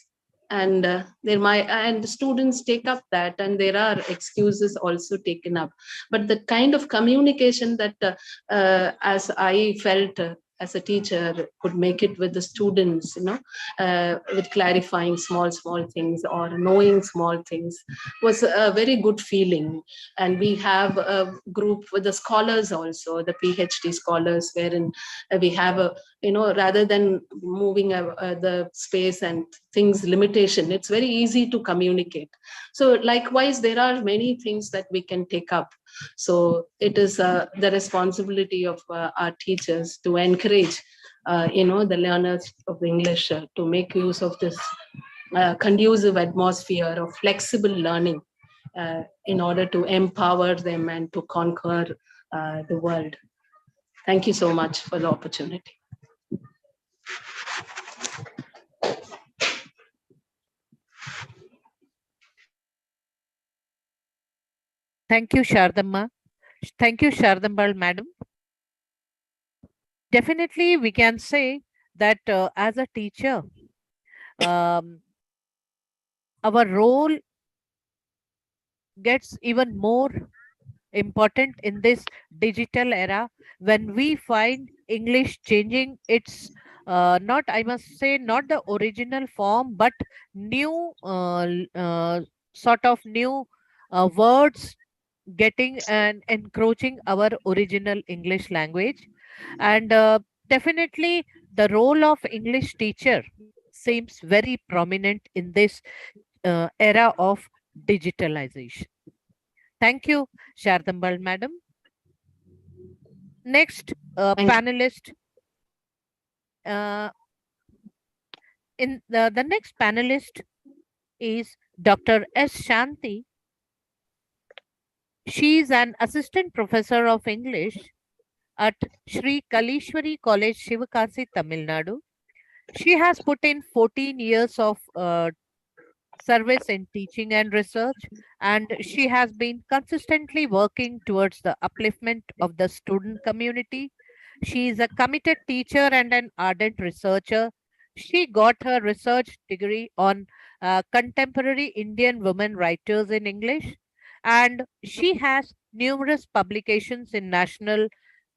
Speaker 6: and the students take up that, and there are excuses also taken up. But the kind of communication that as I felt as a teacher could make it with the students, with clarifying small things or knowing small things, was a very good feeling. And we have a group with the scholars also, the PhD scholars, wherein we have a, rather than moving the space and things limitation, it's very easy to communicate. So likewise, there are many things that we can take up. So it is the responsibility of our teachers to encourage, the learners of English to make use of this conducive atmosphere of flexible learning in order to empower them and to conquer the world. Thank you so much for the opportunity.
Speaker 1: Thank you, Shardamma. Thank you, Shardambal madam. Definitely, we can say that as a teacher, um, our role gets even more important in this digital era when we find English changing its not, I must say, not the original form, but new sort of new words getting and encroaching our original English language. And definitely the role of English teacher seems very prominent in this era of digitalization. Thank you, Shardambal madam. Next
Speaker 6: Thank you.
Speaker 1: panelist, in the next panelist is Dr. S. Shanti. She is an assistant professor of English at Sri Kalishwari College, Shivakasi, Tamil Nadu. She has put in 14 years of service in teaching and research, and she has been consistently working towards the upliftment of the student community. She is a committed teacher and an ardent researcher. She got her research degree on contemporary Indian women writers in English, and she has numerous publications in national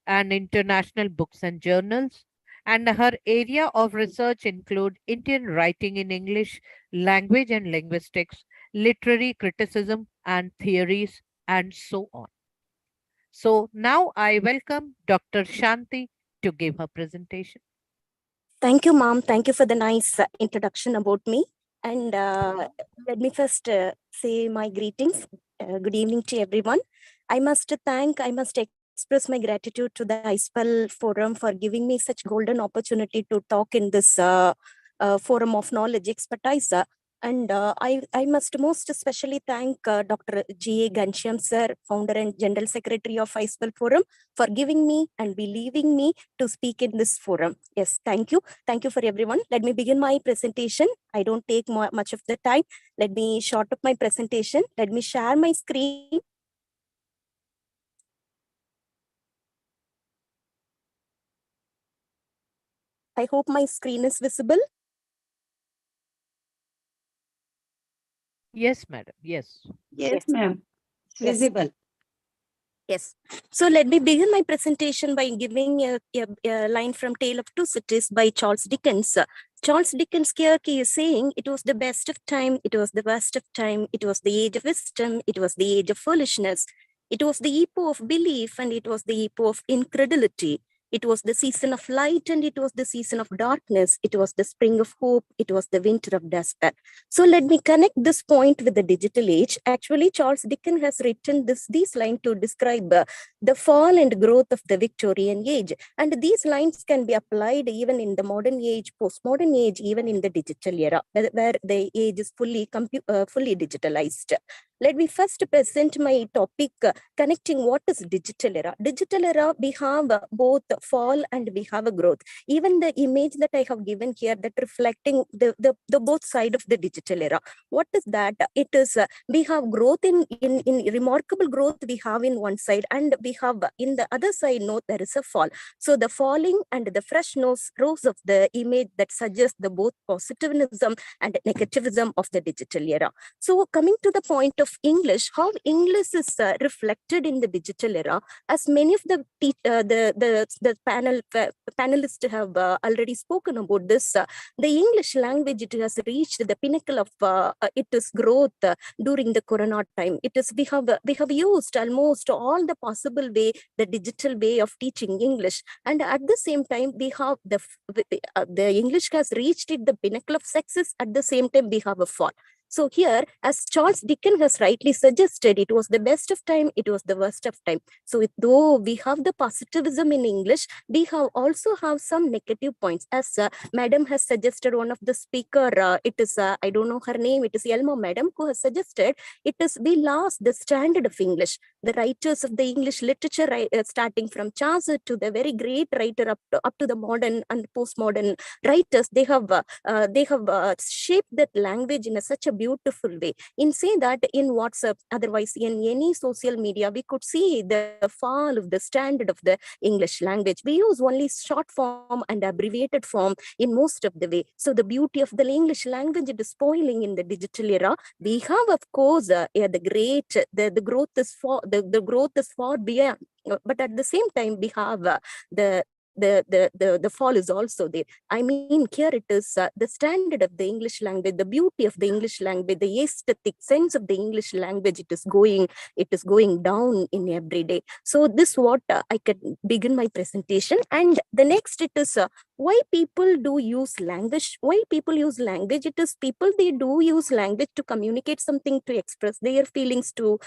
Speaker 1: and international books and journals. And her area of research include Indian writing in English, language and linguistics, literary criticism and theories, and so on. So now I welcome Dr. Shanti to give her presentation.
Speaker 7: Thank you, ma'am. Thank you for the nice introduction about me. And let me first say my greetings. Good evening to everyone. I must express my gratitude to the iSPELL Forum for giving me such golden opportunity to talk in this forum of knowledge expertise. And I must most especially thank Dr. G.A. Ghanshyam sir, founder and general secretary of iSPELL Forum, for giving me and believing me to speak in this forum. Yes, thank you. Thank you for everyone. Let me begin my presentation. I don't take much of the time. Let me short up my presentation. Let me share my screen. I hope my screen is visible.
Speaker 1: Yes, madam. Yes.
Speaker 7: Yes,
Speaker 8: ma'am.
Speaker 7: Yes.
Speaker 8: Visible.
Speaker 7: Yes. So let me begin my presentation by giving a line from Tale of Two Cities by Charles Dickens. Charles Dickens Kirky is saying, it was the best of time, it was the worst of time, it was the age of wisdom, it was the age of foolishness, it was the epoch of belief, and it was the epoch of incredulity. It was the season of light and it was the season of darkness. It was the spring of hope. It was the winter of despair. So let me connect this point with the digital age. Actually, Charles Dickens has written these lines to describe the fall and growth of the Victorian age. And these lines can be applied even in the modern age, postmodern age, even in the digital era, where the age is fully digitalized. Let me first present my topic, connecting what is digital era. Digital era, we have both fall and we have a growth. Even the image that I have given here, that reflecting the both side of the digital era. What is that? It is, we have growth in remarkable growth we have in one side, and we have in the other side, no, there is a fall. So the falling and the fresh rose of the image that suggests the both positivism and negativism of the digital era. So coming to the point of of English, how English is reflected in the digital era, as many of the panelists have already spoken about this. The English language, it has reached the pinnacle of its growth during the Corona time. It is we have used almost all the possible way, the digital way of teaching English, and at the same time we have the English has reached the pinnacle of success. At the same time we have a fall. So here, as Charles Dickens has rightly suggested, it was the best of time, it was the worst of time. So though we have the positivism in English, we have also have some negative points. As Madam has suggested, one of the speaker, it is, I don't know her name, it is Elmo Madam, who has suggested, it is we lost the standard of English. The writers of the English literature, starting from Chaucer to the very great writer up to the modern and postmodern writers, they have shaped that language in such a beautiful way. In say that in WhatsApp, otherwise in any social media, we could see the fall of the standard of the English language. We use only short form and abbreviated form in most of the way. So the beauty of the English language, it is spoiling in the digital era. We have, of course, the growth is far beyond. But at the same time, we have the fall is also there. I mean, here it is the standard of the English language, the beauty of the English language, the aesthetic sense of the English language, it is going down in every day. So this what I can begin my presentation. And the next, it is why people do use language. Why people use language? It is people, they do use language to communicate something, to express their feelings, to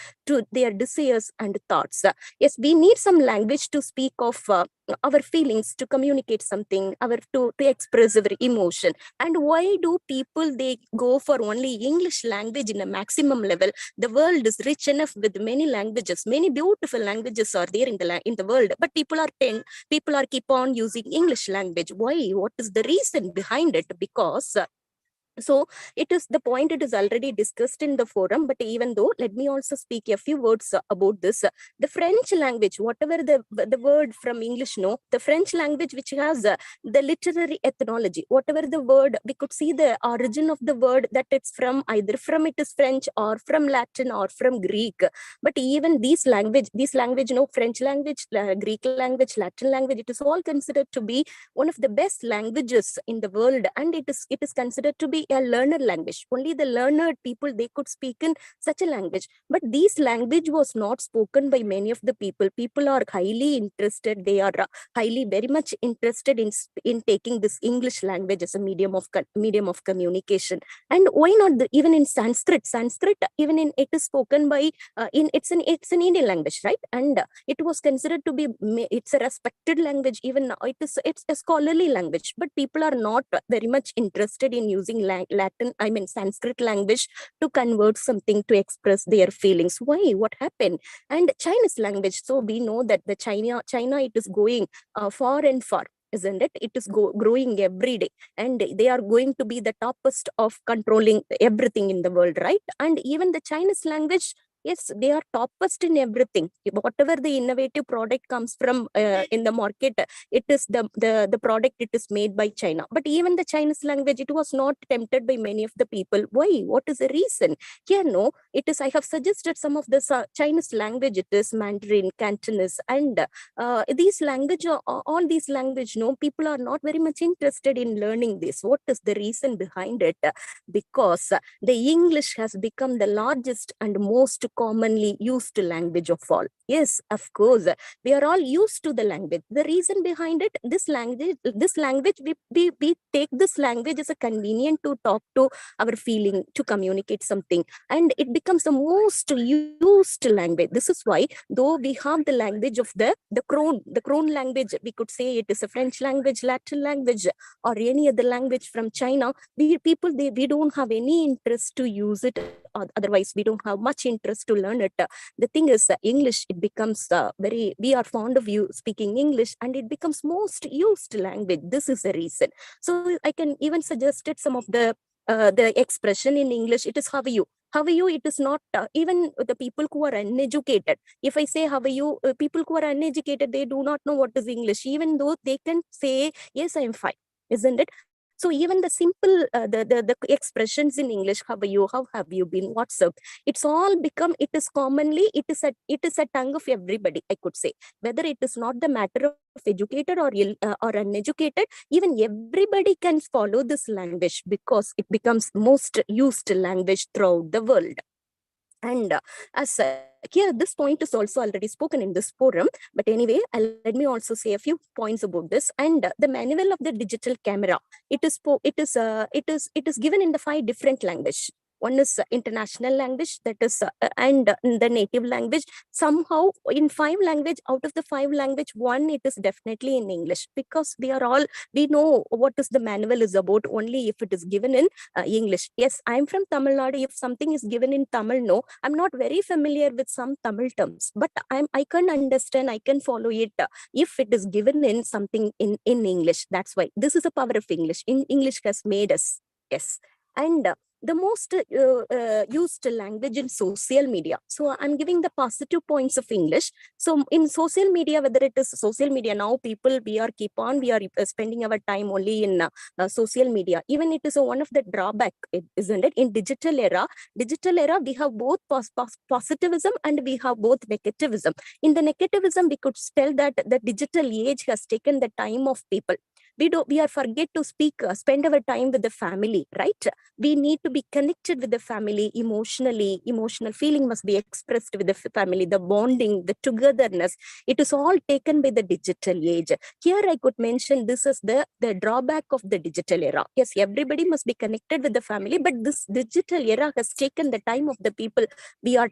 Speaker 7: their desires and thoughts. Yes, we need some language to speak of our feelings, to communicate something, to express our emotion. And why do people, they go for only English language in a maximum level? The world is rich enough with many languages, many beautiful languages are there in the world, but people are keep on using English language. Why? What is the reason behind it? Because so it is the point, it is already discussed in the forum, but even though, let me also speak a few words about this. The French language, whatever the word from English, no, the French language, which has the literary ethnology, whatever the word, we could see the origin of the word, that it's from either from it is French or from Latin or from Greek. But even these language, no, French language, Greek language, Latin language, it is all considered to be one of the best languages in the world, and it is considered to be a learner language. Only the learned people, they could speak in such a language. But this language was not spoken by many of the people. People are highly interested. They are very much interested in taking this English language as a medium of communication. And why not even in Sanskrit? Sanskrit, even in it is spoken by it's an Indian language, right? And it was considered to be, it's a respected language. Even it's a scholarly language. But people are not very much interested in using Sanskrit language to convert something, to express their feelings. Why? What happened? And Chinese language. So we know that the China, it is going far and far, isn't it? It is growing every day, and they are going to be the toppest of controlling everything in the world, right? And even the Chinese language, yes, they are toppest in everything. Whatever the innovative product comes from in the market, it is the product, it is made by China. But even the Chinese language, it was not tempted by many of the people. Why? What is the reason? Here, no, it is, I have suggested some of the Chinese language. It is Mandarin, Cantonese, and these language, all these language, no, people are not very much interested in learning this. What is the reason behind it? Because the English has become the largest and most commonly used language of all. Yes, of course, we are all used to the language. The reason behind it, this language, we take this language as a convenient to talk to our feeling, to communicate something, and it becomes the most used language. This is why, though we have the language of the Crone language, we could say it is a French language, Latin language, or any other language from China, we don't have any interest to use it. Otherwise, we don't have much interest to learn it. The thing is, English, it becomes we are fond of you speaking English, and it becomes most used language. This is the reason. So I can even suggest it, some of the expression in English. It is how are you. How are you? It is not even the people who are uneducated. If I say how are you, people who are uneducated, they do not know what is English, even though they can say, yes, I am fine, isn't it? So even the simple, the expressions in English, how are you, how have you been, what's up, it's all become, it is commonly, it is a tongue of everybody, I could say. Whether it is not the matter of educated or uneducated, even everybody can follow this language because it becomes most used language throughout the world. And as here, this point is also already spoken in this forum, but anyway, let me also say a few points about this. And the manual of the digital camera, it is given in the 5 different language. One is international language, that is and the native language. Somehow in 5 language, out of the 5 language, one, it is definitely in English, because we know what is the manual is about only if it is given in English. Yes, I'm from Tamil Nadu. If something is given in Tamil, no, I'm not very familiar with some Tamil terms, but I can understand, I can follow it if it is given in something in English. That's why this is a power of English. English has made us. Yes. And the most used language in social media. So I'm giving the positive points of English. So in social media, whether it is social media now, people, we are spending our time only in social media. Even it is one of the drawback, isn't it? In digital era, we have both positivism and we have both negativism. In the negativism, we could tell that the digital age has taken the time of people. We are forget to spend our time with the family, right? We need to be connected with the family emotionally. Emotional feeling must be expressed with the family, the bonding, the togetherness. It is all taken by the digital age. Here I could mention this is the drawback of the digital era. Yes, everybody must be connected with the family, but this digital era has taken the time of the people. We are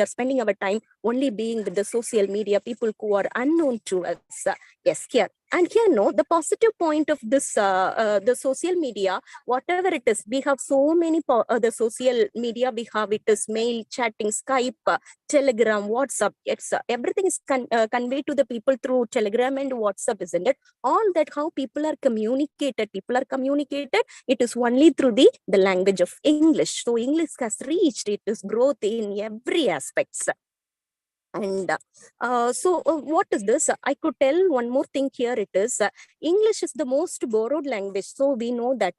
Speaker 7: spending our time only being with the social media, people who are unknown to us. Yes, here. And here, no, the positive point of this, the social media, whatever it is, we have so many, the social media, we have, it is mail, chatting, Skype, Telegram, WhatsApp, it's, everything is conveyed to the people through Telegram and WhatsApp, isn't it? All that, how people are communicated, it is only through the language of English. So English has reached its growth in every aspects. And what is this? I could tell one more thing here. It is English is the most borrowed language. So we know that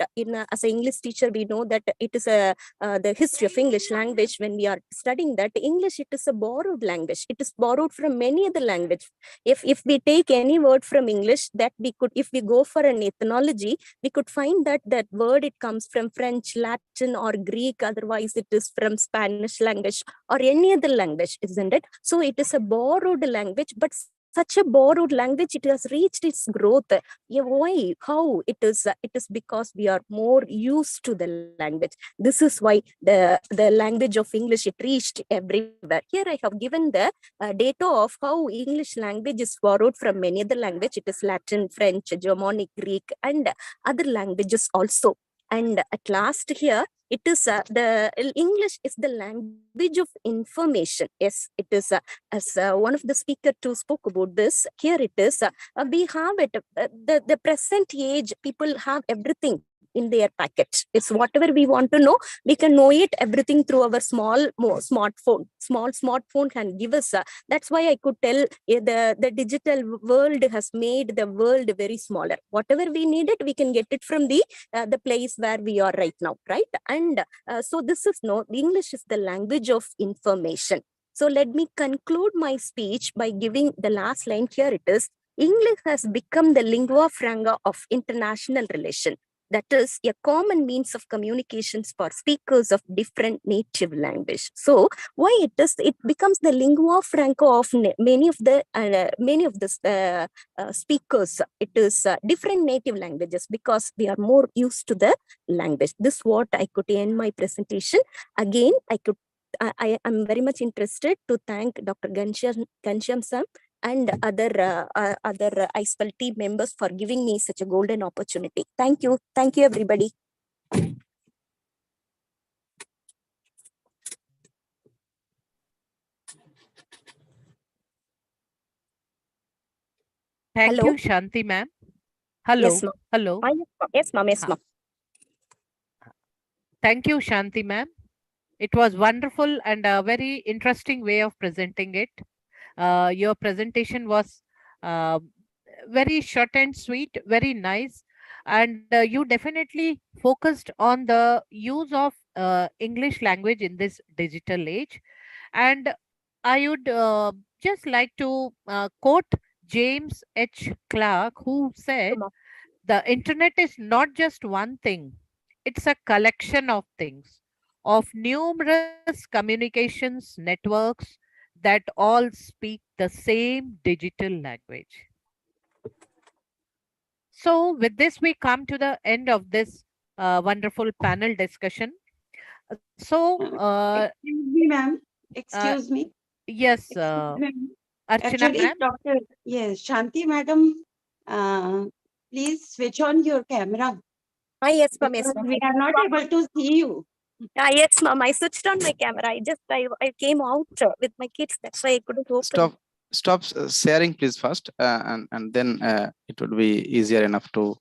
Speaker 7: as an English teacher, we know that it is the history of English language. When we are studying that English, it is a borrowed language. It is borrowed from many other language. If we take any word from English, that we could, if we go for an ethnology, we could find that word, it comes from French, Latin, or Greek. Otherwise, it is from Spanish language or any other language, isn't it? So it is a borrowed language, but such a borrowed language, it has reached its growth. Yeah, why? How? It is because we are more used to the language. This is why the language of English, it reached everywhere. Here I have given the data of how English language is borrowed from many other language. It is Latin, French, Germanic, Greek, and other languages also. And at last here, it is the English is the language of information. Yes, it is as one of the speaker too spoke about this. Here it is. We have it. The present age people have everything in their packet. It's whatever we want to know, we can know it everything through our smartphone. Small smartphone can give us. That's why I could tell the digital world has made the world very smaller. Whatever we needed, we can get it from the place where we are right now, right? And so this is English is the language of information. So let me conclude my speech by giving the last line. Here it is. English has become the lingua franca of international relation. That is a common means of communications for speakers of different native language. So why it becomes the lingua franca of many of the speakers. It is different native languages because we are more used to the language. This is what I could end my presentation. Again, I am very much interested to thank Dr. Ghanshyam sir and other iSPELL team members for giving me such a golden opportunity. Thank you. Thank you, everybody.
Speaker 1: Thank
Speaker 7: Hello?
Speaker 1: you, Shanti ma'am. Hello.
Speaker 7: Yes, ma'am.
Speaker 1: Hello.
Speaker 7: Yes, ma'am. Yes, ma'am.
Speaker 1: Thank you, Shanti ma'am. It was wonderful and a very interesting way of presenting it. Your presentation was very short and sweet, very nice. and you definitely focused on the use of English language in this digital age. And I would just like to quote James H. Clark, who said, the internet is not just one thing, it's a collection of things, of numerous communications networks that all speak the same digital language. So, with this, we come to the end of this wonderful panel discussion. So,
Speaker 8: Excuse me, ma'am.
Speaker 1: uh,
Speaker 8: Excuse me.
Speaker 1: yes,
Speaker 8: Excuse me.
Speaker 1: Archana
Speaker 8: Actually,
Speaker 1: ma'am.
Speaker 8: Dr. Yes, Shanti madam, uh, please switch on your camera
Speaker 7: Yes, ma'am. Yes,
Speaker 8: because
Speaker 7: ma'am.
Speaker 8: we are not able to see you.
Speaker 7: Yes, ma'am. I switched on my camera. I came out with my kids. That's why I couldn't open.
Speaker 3: Stop sharing, please, first, and then it would be easier enough to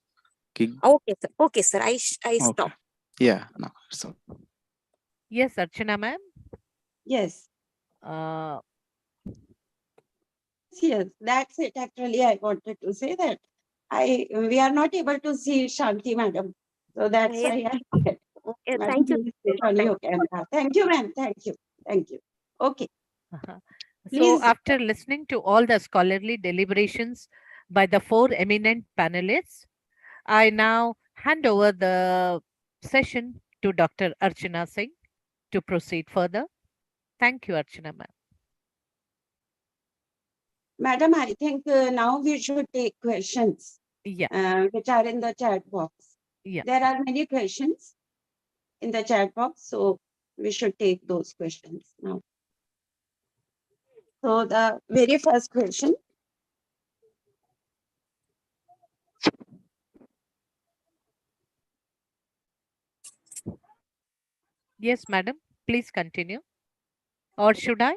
Speaker 3: kick.
Speaker 7: Okay, sir. Okay, sir. I stop.
Speaker 3: Okay. Yeah. No. So.
Speaker 1: Yes, Archana ma'am.
Speaker 8: Yes.
Speaker 1: Uh,
Speaker 8: Yes, that's it. Actually, I wanted to say that we are not able to see Shanti madam. So that's
Speaker 7: Yes.
Speaker 8: why I said,
Speaker 7: Okay,
Speaker 8: madam,
Speaker 7: thank you.
Speaker 8: please switch on your camera. Thank you, ma'am. Thank you. Thank you. Okay.
Speaker 1: So,
Speaker 8: Please.
Speaker 1: after listening to all the scholarly deliberations by the four eminent panelists, I now hand over the session to Dr. Archana Singh to proceed further. Thank you, Archana ma'am.
Speaker 8: Madam, I think now we should take questions
Speaker 1: Yeah,
Speaker 8: which are in the chat box.
Speaker 1: yeah.
Speaker 8: There are many questions in the chat box, so we should take those questions now. So the very first question.
Speaker 1: Yes, madam. Please continue. Or should I?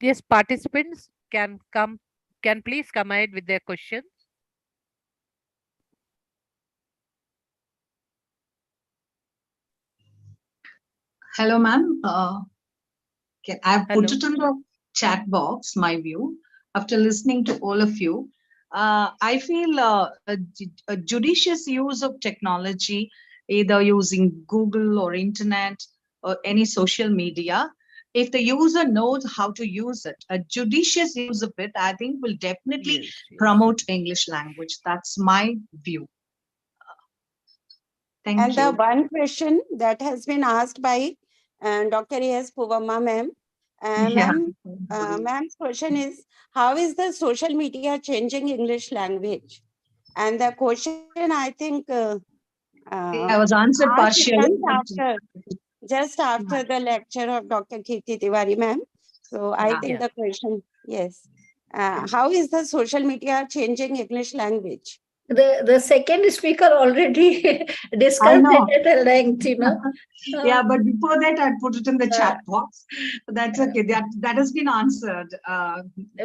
Speaker 1: Yes, participants can please come ahead with their questions.
Speaker 9: Hello, ma'am. I've put
Speaker 1: Hello.
Speaker 9: it in the chat box, my view. After listening to all of you, I feel a judicious use of technology, either using Google or internet or any social media, if the user knows how to use it, a judicious use of it, I think will definitely
Speaker 1: Yes, yes.
Speaker 9: promote English language. That's my view. Thank
Speaker 8: And
Speaker 9: you.
Speaker 8: the one question that has been asked by Dr. A.S. Puvamma ma'am.
Speaker 9: Yeah.
Speaker 8: Ma'am's question is, how is the social media changing English language? And the question, I think,
Speaker 9: I was answered
Speaker 8: asked
Speaker 9: partially.
Speaker 8: just after the lecture of Dr. Kirti Tiwari ma'am. So I
Speaker 9: Yeah.
Speaker 8: think
Speaker 1: Yeah.
Speaker 8: the question, yes. How is the social media changing English language?
Speaker 4: The second speaker already
Speaker 9: I
Speaker 4: discussed
Speaker 9: know.
Speaker 4: it at a length, you know.
Speaker 9: Yeah, but before that, I put it in the chat box. That's okay. That has been answered.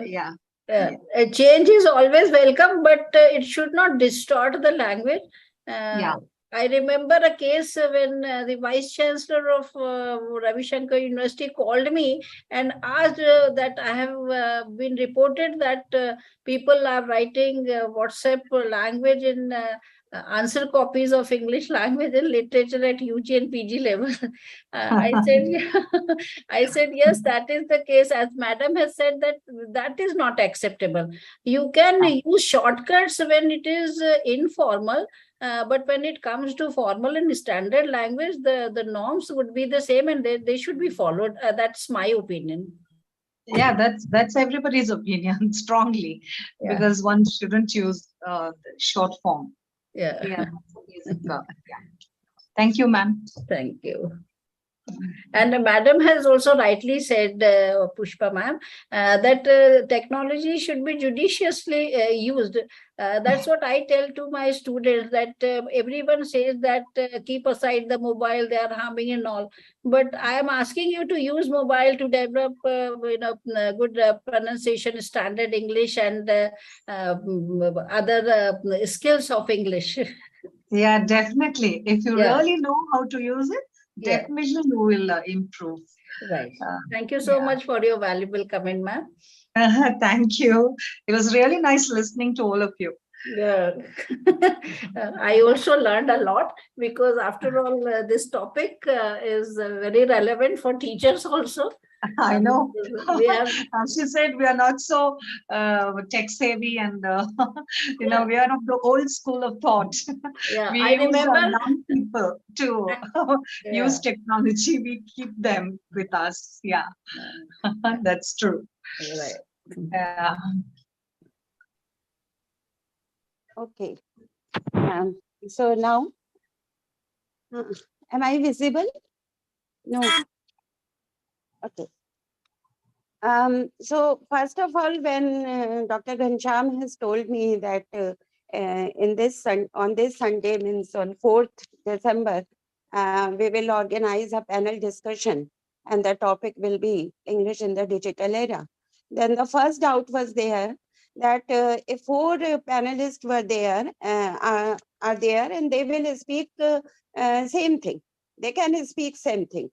Speaker 9: Yeah.
Speaker 4: A change is always welcome, but it should not distort the language.
Speaker 9: Yeah.
Speaker 4: I remember a case when the vice chancellor of Ravi Shankar University called me and asked that I have been reported that people are writing WhatsApp language in answer copies of English language and literature at UG and PG level. I said, I said, yes, that is the case. As madam has said, that is not acceptable. You can use shortcuts when it is informal, but when it comes to formal and standard language, the norms would be the same and they should be followed. That's my opinion.
Speaker 9: Yeah, that's everybody's opinion strongly, because one shouldn't use the short form.
Speaker 4: Yeah.
Speaker 9: Yeah. Basic, yeah. Thank you, ma'am.
Speaker 4: Thank you. And Madam has also rightly said, Pushpa ma'am, that technology should be judiciously used. That's what I tell to my students, that everyone says that keep aside the mobile, they are harming and all. But I am asking you to use mobile to develop good pronunciation, standard English, and other skills of English.
Speaker 9: Yeah, definitely. If you
Speaker 4: Yeah,
Speaker 9: really know how to use it,
Speaker 4: yeah,
Speaker 9: definitely you will improve.
Speaker 4: right. Thank you so
Speaker 9: Yeah.
Speaker 4: much for your valuable comment, ma'am.
Speaker 9: Thank you. It was really nice listening to all of you.
Speaker 4: Yeah, I also learned a lot, because after all, this topic is very relevant for teachers also.
Speaker 9: I know.
Speaker 4: We have,
Speaker 9: As she said, we are not so tech savvy, and
Speaker 4: yeah,
Speaker 9: we are of the old school of thought.
Speaker 4: yeah.
Speaker 9: We
Speaker 4: I
Speaker 9: use
Speaker 4: remember.
Speaker 9: young people to use
Speaker 4: Yeah,
Speaker 9: technology. We keep them with us. Yeah, that's true.
Speaker 4: right.
Speaker 9: Yeah.
Speaker 8: Okay. So now, uh, am I visible? No. Okay. So first of all, when Dr. Ghanshyam has told me that on this Sunday, means on 4th December, we will organize a panel discussion, and the topic will be English in the digital era. Then the first doubt was there that if 4 panelists were there, are there, and they will speak same thing. They can speak same thing.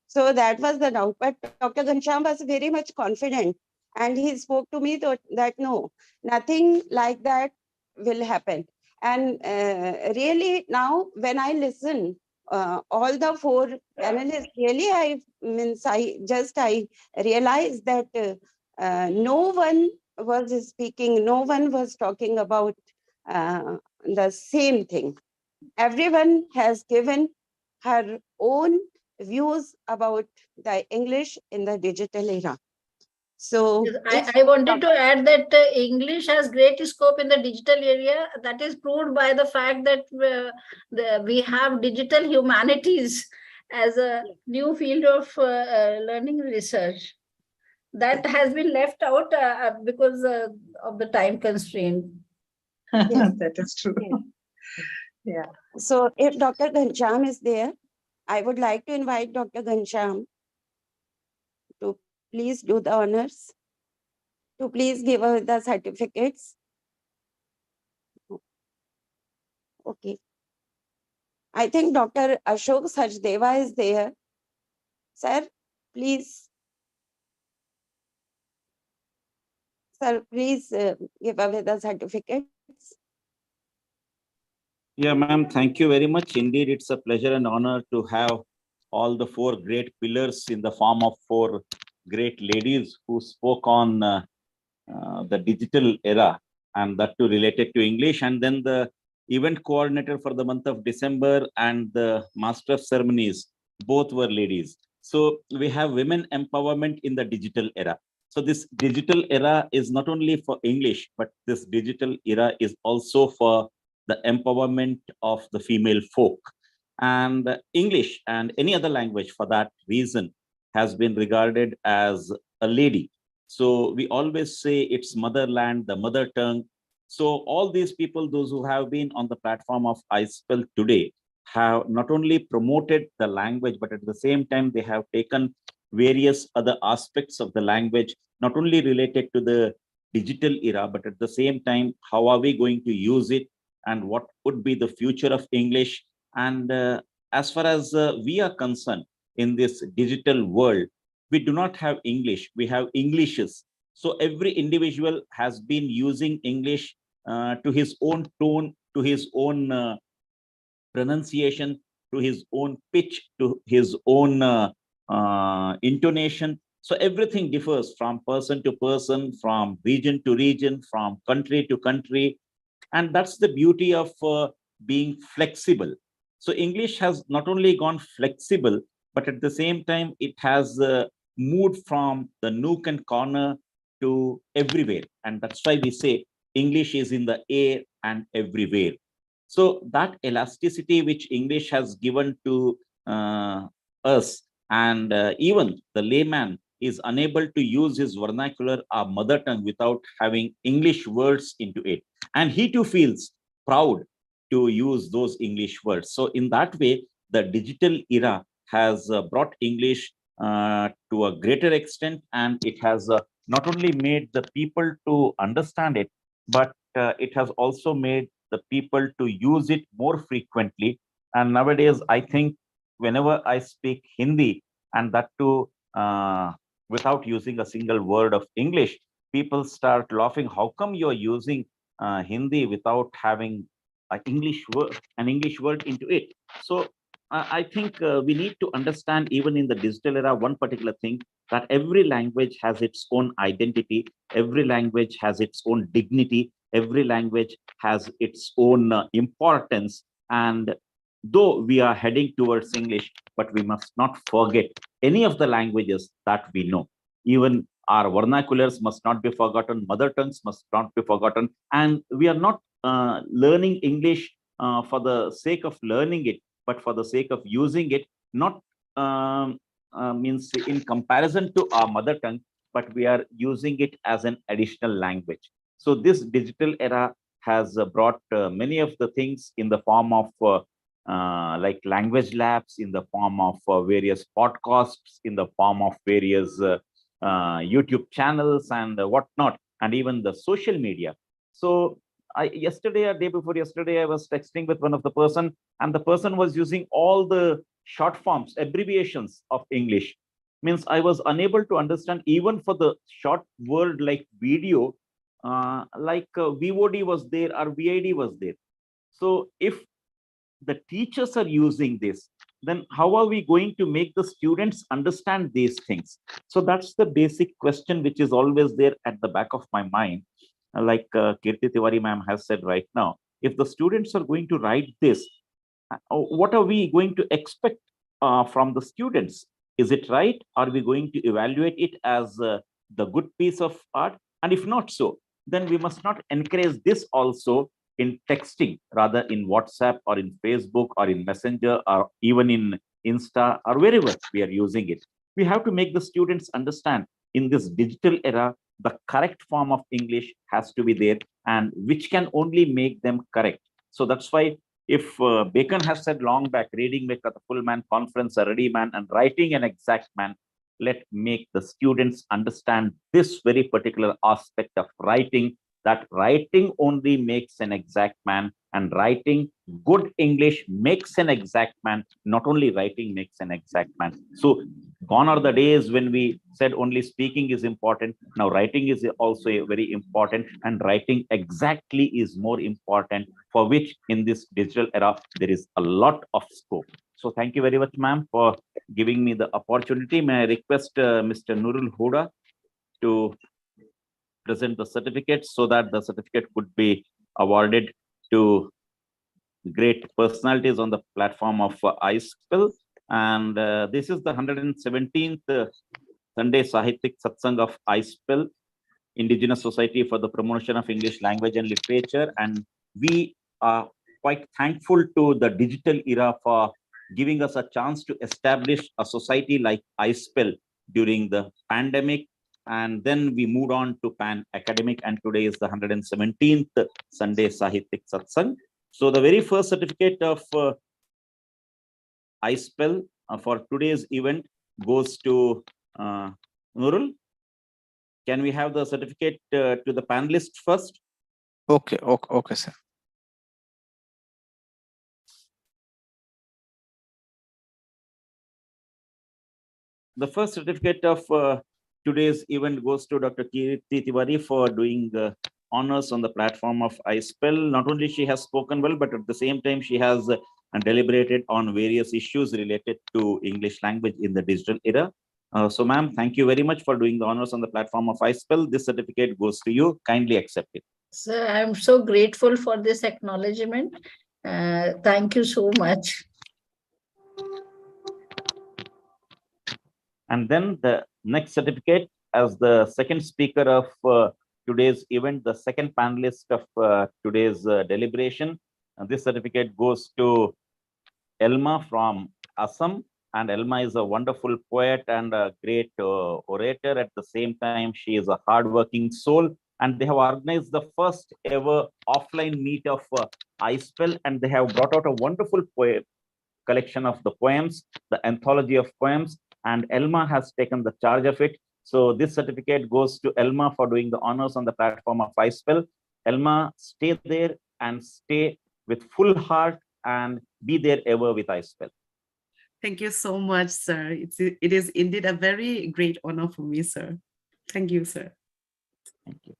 Speaker 8: So that was the doubt. But Dr. Ghanshyam was very much confident, and he spoke to me that no, nothing like that will happen. And really now when I listen, all the 4 panelists, really I realized that no one was speaking, no one was talking about the same thing. Everyone has given her own views about the English in the digital era. So
Speaker 4: Yes,
Speaker 8: if
Speaker 4: I wanted to add that English has great scope in the digital area. That is proved by the fact that we have digital humanities as a new field of learning research. That has been left out because of the time constraint.
Speaker 8: yes,
Speaker 9: That is true.
Speaker 8: yes.
Speaker 9: Yeah.
Speaker 8: So if Dr. Ghanshyam is there, I would like to invite Dr. Ghanshyam to please do the honors, to please give us the certificates. Okay. I think Dr. Ashok Sachdeva is there. Sir, please. Sir, please give away the certificates.
Speaker 10: Yeah, ma'am, thank you very much. Indeed, it's a pleasure and honor to have all the 4 great pillars in the form of 4 great ladies who spoke on the digital era, and that too related to English. And then the event coordinator for the month of December and the master of ceremonies, both were ladies. So we have women empowerment in the digital era. So this digital era is not only for English, but this digital era is also for the empowerment of the female folk. And English and any other language for that reason has been regarded as a lady. So we always say it's motherland, the mother tongue. So all these people, those who have been on the platform of iSPELL today, have not only promoted the language, but at the same time, they have taken various other aspects of the language, not only related to the digital era, but at the same time, how are we going to use it and what would be the future of English? And as far as we are concerned in this digital world, we do not have English, we have Englishes. So every individual has been using English to his own tone, to his own pronunciation, to his own pitch, to his own intonation. So everything differs from person to person, from region to region, from country to country. And that's the beauty of being flexible. So English has not only gone flexible, but at the same time, it has moved from the nook and corner to everywhere. And that's why we say English is in the air and everywhere. So that elasticity which English has given to us And even the layman is unable to use his vernacular or mother tongue without having English words into it. And he too feels proud to use those English words. So in that way, the digital era has brought English to a greater extent, and it has not only made the people to understand it, but it has also made the people to use it more frequently. And nowadays, I think whenever I speak Hindi, and that too without using a single word of English, people start laughing. How come you're using Hindi without having an English word into it? So I think we need to understand, even in the digital era, one particular thing, that every language has its own identity, every language has its own dignity, every language has its own importance. And though we are heading towards English, but we must not forget any of the languages that we know. Even our vernaculars must not be forgotten, mother tongues must not be forgotten, and we are not learning English for the sake of learning it, but for the sake of using it, not means in comparison to our mother tongue, but we are using it as an additional language. So this digital era has brought many of the things in the form of like language labs, in the form of various podcasts, in the form of various YouTube channels and whatnot, and even the social media. So yesterday or day before yesterday, I was texting with one of the person, and the person was using all the short forms, abbreviations of English. Means I was unable to understand even for the short word like video, like VOD was there or VID was there. So if the teachers are using this, then how are we going to make the students understand these things? So that's the basic question which is always there at the back of my mind. Like Kirti Tiwari ma'am has said right now, if the students are going to write this, what are we going to expect from the students? Is it right? Are we going to evaluate it as the good piece of art? And if not so, then we must not encourage this also in texting, rather in WhatsApp or in Facebook or in Messenger or even in Insta or wherever we are using it. We have to make the students understand in this digital era, the correct form of English has to be there, and which can only make them correct. So that's why if Bacon has said long back, reading maketh a full man, conference a ready man, and writing an exact man, let make the students understand this very particular aspect of writing, that writing only makes an exact man, and writing good English makes an exact man, not only writing makes an exact man. So gone are the days when we said only speaking is important. Now writing is also very important, and writing exactly is more important, for which in this digital era, there is a lot of scope. So thank you very much, ma'am, for giving me the opportunity. May I request Mr. Nurul Huda to present the certificate so that the certificate could be awarded to great personalities on the platform of iSPELL. And this is the 117th Sunday Sahityik Satsang of iSPELL, Indigenous Society for the Promotion of English Language and Literature. And we are quite thankful to the digital era for giving us a chance to establish a society like iSPELL during the pandemic. And then we moved on to Pan Academic, and today is the 117th Sunday Sahityik Satsang. So the very first certificate of iSPELL for today's event goes to Nurul. Can we have the certificate to the panelists first?
Speaker 3: Okay, okay, sir.
Speaker 10: The first certificate of today's event goes to Dr. Kirti Tiwari for doing honors on the platform of iSPELL. Not only she has spoken well, but at the same time, she has deliberated on various issues related to English language in the digital era. So ma'am, thank you very much for doing the honors on the platform of iSPELL. This certificate goes to you. Kindly accept it.
Speaker 4: Sir, I'm so grateful for this acknowledgement. Thank you so much.
Speaker 10: And then the next certificate, as the second speaker of today's event, the second panelist of today's deliberation, this certificate goes to Elma from Assam. And Elma is a wonderful poet and a great orator. At the same time, she is a hardworking soul. And they have organized the first ever offline meet of iSPELL, and they have brought out a wonderful poem collection of the poems, the anthology of poems, and Elma has taken the charge of it. So this certificate goes to Elma for doing the honors on the platform of iSPELL. Elma, stay there and stay with full heart and be there ever with iSPELL.
Speaker 5: Thank you so much, sir. It is indeed a very great honor for me, sir. Thank you, sir.
Speaker 10: Thank you.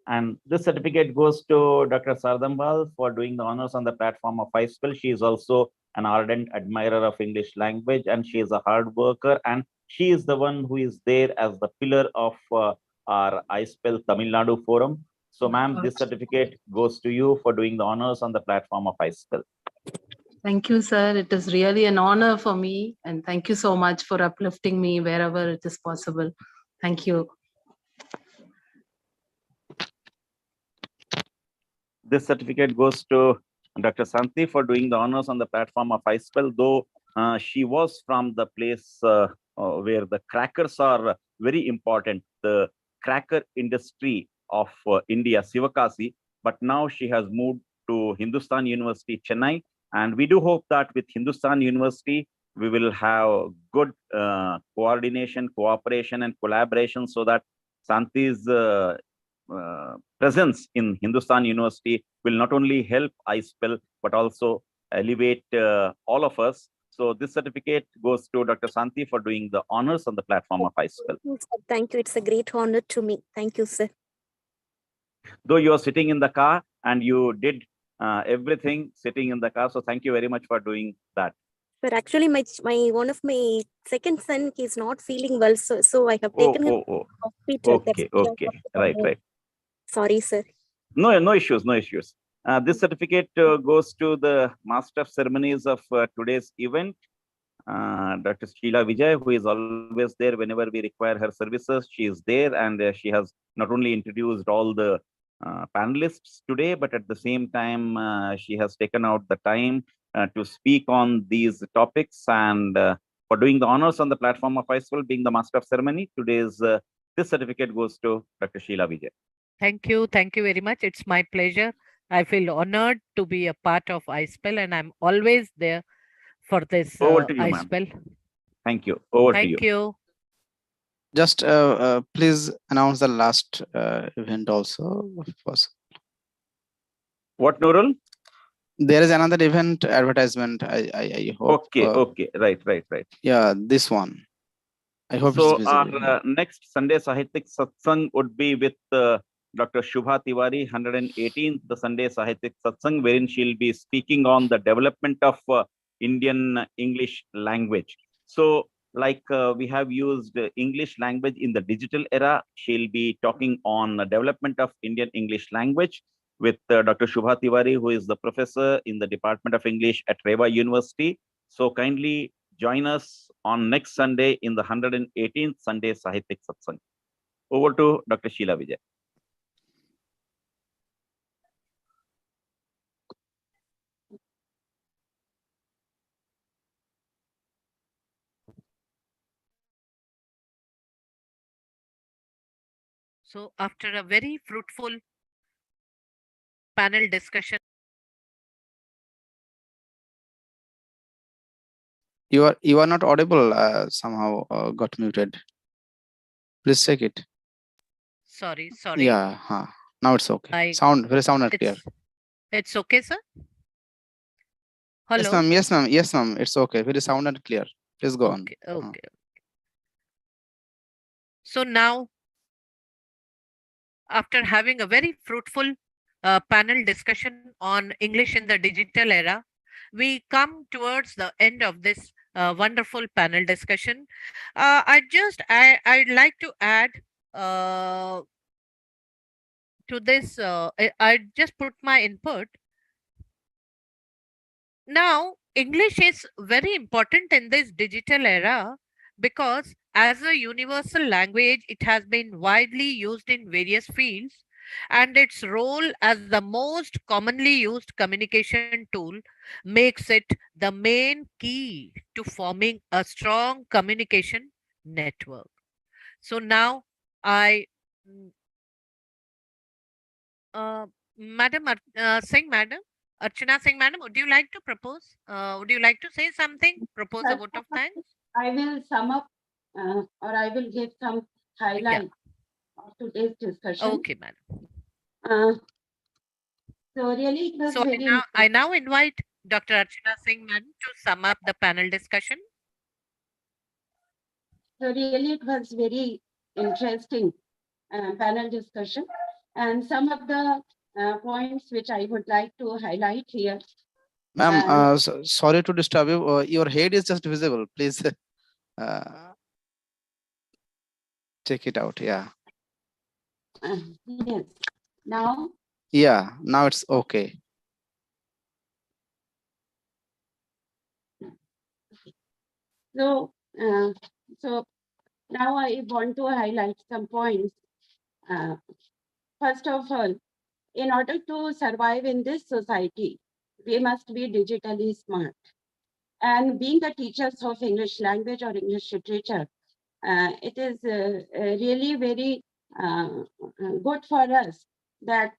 Speaker 10: And this certificate goes to Dr. Sardambal for doing the honors on the platform of iSPELL. She is also an ardent admirer of English language, and she is a hard worker, and she is the one who is there as the pillar of our iSPELL Tamil Nadu forum. So ma'am, this certificate goes to you for doing the honors on the platform of iSPELL.
Speaker 6: Thank you, sir. It is really an honor for me. And thank you so much for uplifting me wherever it is possible. Thank you.
Speaker 10: This certificate goes to Dr. Santi for doing the honors on the platform of iSPELL, though she was from the place where the crackers are very important, the cracker industry of India, Sivakasi, but now she has moved to Hindustan University, Chennai. And we do hope that with Hindustan University, we will have good coordination, cooperation, and collaboration so that Santi's presence in Hindustan University will not only help iSPELL, but also elevate all of us. So this certificate goes to Dr. Santi for doing the honors on the platform of iSPELL.
Speaker 7: Thank you. It's a great honor to me. Thank you, sir.
Speaker 10: Though you are sitting in the car and you did everything sitting in the car. So thank you very much for doing that.
Speaker 7: But actually, my one of my second son is not feeling well, so I have taken him to the hospital.
Speaker 10: Okay. Right.
Speaker 7: Sorry, sir.
Speaker 10: No issues. This certificate goes to the master of ceremonies of today's event, Dr. Sheila Vijay, who is always there whenever we require her services. She is there, and she has not only introduced all the panelists today, but at the same time, she has taken out the time to speak on these topics, and for doing the honors on the platform of iSPELL, being the master of ceremony. Today's this certificate goes to Dr. Sheila Vijay.
Speaker 1: Thank you very much. It's my pleasure. I feel honored to be a part of iSPELL, and I'm always there for this
Speaker 10: Over to you,
Speaker 1: iSPELL.
Speaker 10: Thank you. Over to you.
Speaker 1: Thank you.
Speaker 3: Just please announce the last event also, if possible.
Speaker 10: What, Nurul?
Speaker 3: There is another event advertisement. I hope.
Speaker 10: Okay. Right.
Speaker 3: Yeah, this one. I hope
Speaker 10: so.
Speaker 3: It's visible.
Speaker 10: Our next Sunday Sahityik Satsang would be with Dr. Shubha Tiwari, 118th the Sunday Sahityik Satsang, wherein she'll be speaking on the development of Indian English language. So, like we have used English language in the digital era, she'll be talking on the development of Indian English language with Dr. Shubha Tiwari, who is the professor in the Department of English at Reva University. So kindly join us on next Sunday in the 118th Sunday Sahityik Satsang. Over to Dr. Sheila Vijay.
Speaker 1: So after a very fruitful panel discussion.
Speaker 3: You are not audible. Somehow got muted. Please check it.
Speaker 1: Sorry.
Speaker 3: Yeah. Now it's okay. Sound and clear.
Speaker 1: It's okay, sir. Hello.
Speaker 3: Yes, ma'am. It's okay. Very sound and clear. Please go on.
Speaker 1: Okay. So now, after having a very fruitful panel discussion on English in the digital era, we come towards the end of this wonderful panel discussion. I'd like to add to this. I just put my input. Now, English is very important in this digital era because as a universal language, it has been widely used in various fields, and its role as the most commonly used communication tool makes it the main key to forming a strong communication network. So now I, mm, Madam Singh, Madam, Archana Singh, Madam, would you like to propose? Would you like to say something? Propose a vote of thanks?
Speaker 8: I will sum up or I will give some highlights of today's discussion.
Speaker 1: Okay, Madam.
Speaker 8: So really it was
Speaker 1: So
Speaker 8: very
Speaker 1: I now invite Dr. Archana Singh, Madam, to sum up the panel discussion.
Speaker 8: So really it was very interesting panel discussion, and some of the points which I would like to highlight here.
Speaker 3: Ma'am, sorry to disturb you. Your head is just visible. Please check it out. Yeah.
Speaker 8: Yes. Now?
Speaker 3: Yeah, now it's okay.
Speaker 8: So, so now I want to highlight some points. First of all, in order to survive in this society, we must be digitally smart. And being the teachers of English language or English literature, it is really very good for us that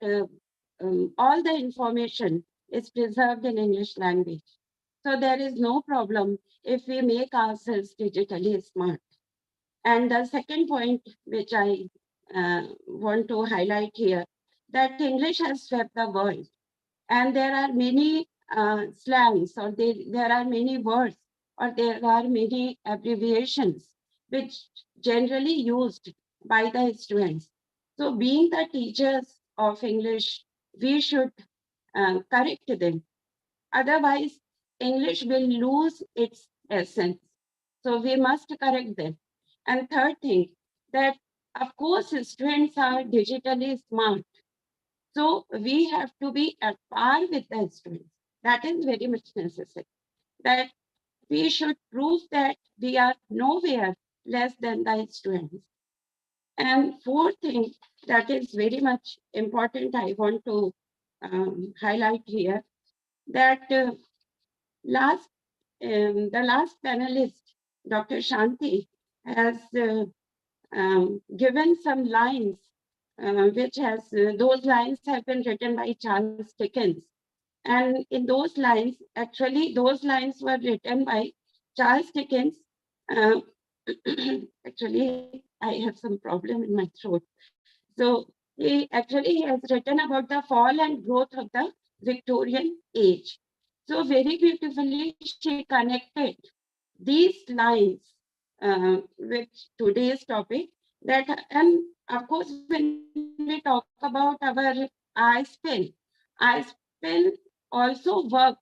Speaker 8: all the information is preserved in English language. So there is no problem if we make ourselves digitally smart. And the second point, which I want to highlight here, that English has swept the world. And there are many slangs, or there are many words, or there are many abbreviations which generally used by the students. So being the teachers of English, we should correct them. Otherwise, English will lose its essence. So we must correct them. And third thing, that of course students are digitally smart. So we have to be at par with the students. That is very much necessary. That we should prove that we are nowhere less than the students. And fourth thing that is very much important, I want to highlight here, that the last panelist, Dr. Shanti, has given some lines, which has those lines have been written by Charles Dickens. And in those lines, actually, those lines were written by Charles Dickens. Actually, I have some problem in my throat. So he actually has written about the fall and growth of the Victorian age. So very beautifully, she connected these lines with today's topic. That, and of course, when we talk about our iSPELL, iSPELL also worked,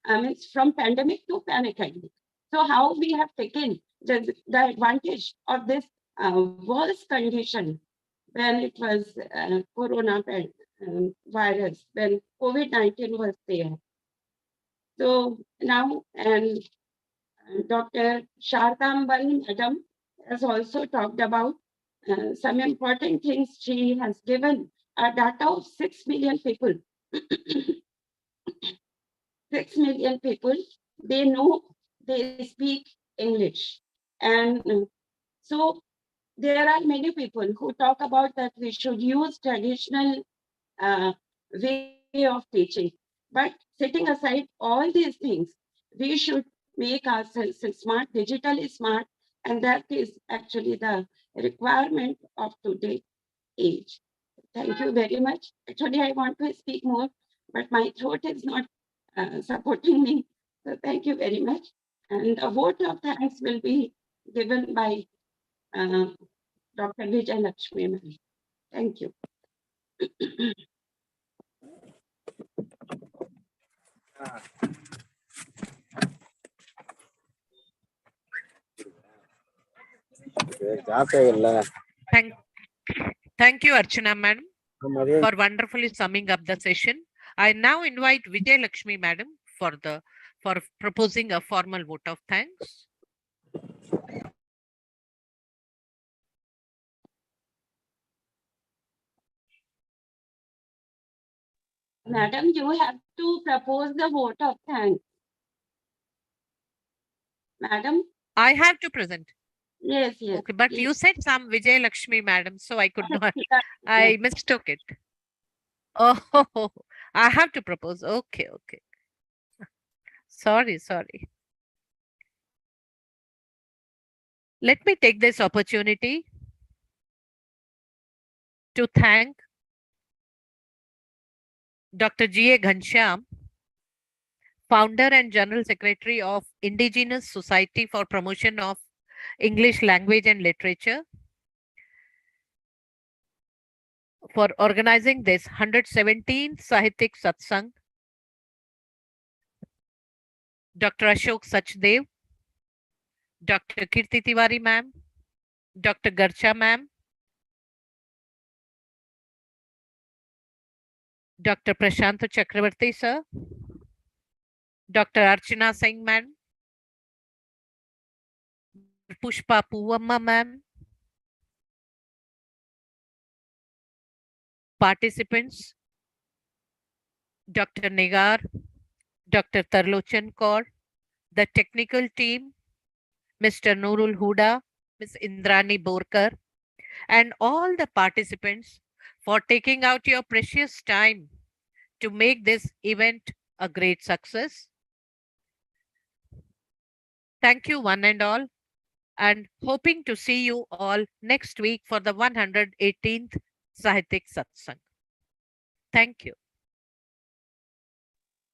Speaker 8: means from pandemic to pan-academic. So how we have taken the advantage of this worse condition when it was corona virus, when COVID-19 was there. So now, and Dr. Shardambal Madam has also talked about some important things. She has given a data of 6 million people. 6 million people, they know, they speak English. And so there are many people who talk about that we should use traditional way of teaching. But setting aside all these things, we should make ourselves smart, digitally smart, and that is actually the requirement of today's age. Thank you very much. Actually, I want to speak more, but my throat is not supporting me. So thank you very much. And a vote of thanks will be given by Dr. Vijay Lakshmi. Thank you.
Speaker 1: Thank you, Archana Madam, for wonderfully summing up the session. I now invite Vijay Lakshmi Madam for proposing a formal vote of thanks.
Speaker 8: Madam, you have to propose the vote of thanks. Madam?
Speaker 1: I have to present.
Speaker 8: Yes, yes.
Speaker 1: Okay, but you
Speaker 8: Yes.
Speaker 1: said some Vijay Lakshmi madam, so I could not.
Speaker 8: Yes.
Speaker 1: I mistook it. Oh, I have to propose. Okay, okay. Sorry, sorry. Let me take this opportunity to thank Dr. G.A. Ghanshyam, founder and general secretary of Indigenous Society for Promotion of English Language and Literature, for organizing this 117th Sahityik Satsang. Dr. Ashok Sachdev, Dr. Kirti Tiwari ma'am, Dr. Garcha ma'am, Dr. Prashant Chakravarti sir, Dr. Archana Singh ma'am, Pushpa Puvamma ma'am, participants, Dr. Nigar, Dr. Tarlochan Kaur, the technical team, Mr. Nurul Huda, Ms. Indrani Borkar, and all the participants for taking out your precious time to make this event a great success. Thank you one and all, and hoping to see you all next week for the 118th Sahityik Satsang. Thank you.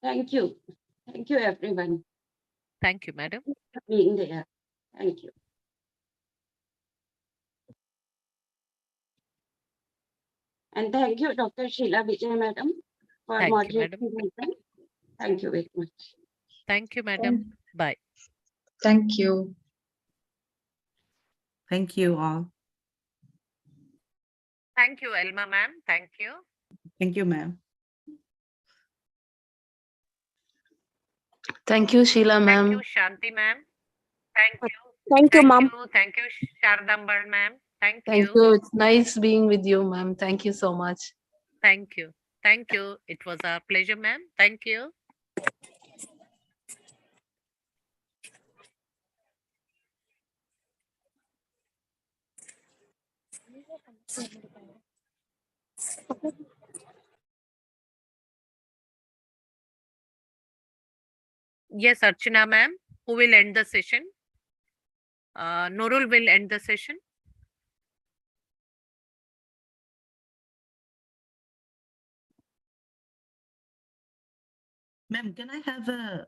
Speaker 8: Thank you. Thank you, everyone,
Speaker 1: Thank you, madam.
Speaker 8: for being there. Thank you. And thank you, Dr. Sheila Vijay, madam, for
Speaker 1: Thank you,
Speaker 8: moderating
Speaker 1: madam.
Speaker 8: the event. Thank you very much.
Speaker 1: Thank you, madam. Bye.
Speaker 9: Thank you.
Speaker 5: Thank you all.
Speaker 1: Thank you, Elma ma'am. Thank you.
Speaker 5: Thank you, ma'am.
Speaker 6: Thank you, Sheila
Speaker 1: Thank
Speaker 6: ma'am.
Speaker 1: you, Shanti ma'am. Thank you.
Speaker 7: Thank you, ma'am.
Speaker 1: Thank you, Shardambar ma'am. Thank
Speaker 6: Thank
Speaker 1: you.
Speaker 6: you. It's nice being with you, ma'am. Thank you so much.
Speaker 1: Thank you. Thank you. It was our pleasure, ma'am. Thank you. Yes, Archana ma'am, who will end the session? Nurul will end the session.
Speaker 5: Ma'am, can I have a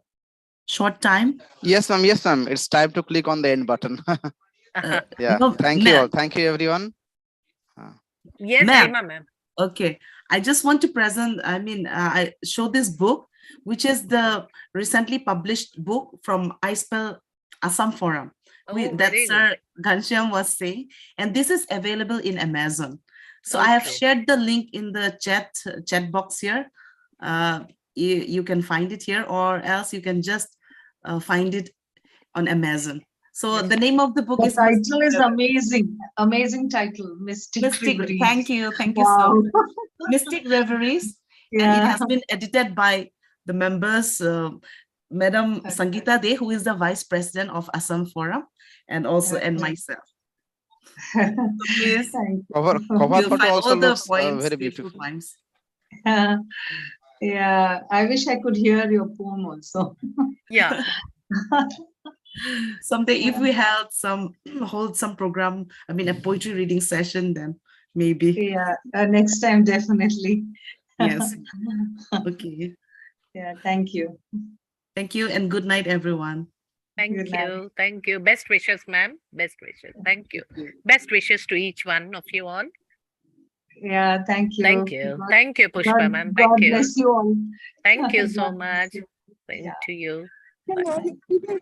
Speaker 5: short time?
Speaker 3: Yes, ma'am. Yes, ma'am. It's time to click on the end button. Yeah.
Speaker 5: No,
Speaker 3: Thank you
Speaker 5: ma'am.
Speaker 3: all. Thank you, everyone.
Speaker 1: Yes,
Speaker 5: Ma'am.
Speaker 1: Elma ma'am.
Speaker 5: Okay, I just want to present, I show this book, which is the recently published book from iSPELL Assam Forum.
Speaker 1: Oh,
Speaker 5: That
Speaker 1: very
Speaker 5: Sir Ghanshyam was saying, and this is available in Amazon. So I have
Speaker 1: Okay.
Speaker 5: shared the link in the chat box here. You can find it here, or else you can just find it on Amazon. So the name of the book
Speaker 9: The
Speaker 5: is
Speaker 9: title is amazing. Amazing title, Mystic Reveries.
Speaker 5: Thank you so
Speaker 9: Wow.
Speaker 5: much. Mystic Reveries, and it
Speaker 9: Yeah.
Speaker 5: has been edited by the members, Madam Sangeeta De, who is the Vice President of Assam Forum, and also and myself. So please,
Speaker 3: Cover
Speaker 5: you'll
Speaker 3: photo
Speaker 5: find
Speaker 3: also
Speaker 5: all the
Speaker 3: looks
Speaker 5: poems,
Speaker 3: very
Speaker 5: beautiful
Speaker 3: beautiful.
Speaker 5: poems.
Speaker 9: Yeah, I wish I could hear your poem also.
Speaker 1: Yeah.
Speaker 5: Someday, if we hold some program, a poetry reading session, then maybe.
Speaker 9: Yeah, next time definitely.
Speaker 5: Yes. Okay.
Speaker 9: Yeah, thank you.
Speaker 5: Thank you, and good night, everyone.
Speaker 1: Thank
Speaker 9: Good night.
Speaker 1: you. Thank you. Best wishes, ma'am. Best wishes. Thank you. Best wishes to each one of you all.
Speaker 9: Yeah, thank you.
Speaker 1: Thank you.
Speaker 9: God-
Speaker 1: Thank you, Pushpa
Speaker 9: God,
Speaker 1: ma'am.
Speaker 9: God
Speaker 1: Thank you.
Speaker 9: bless you all.
Speaker 1: Thank you so
Speaker 9: God bless
Speaker 1: much.
Speaker 9: you.
Speaker 1: Same
Speaker 9: Yeah.
Speaker 1: to you. Bye.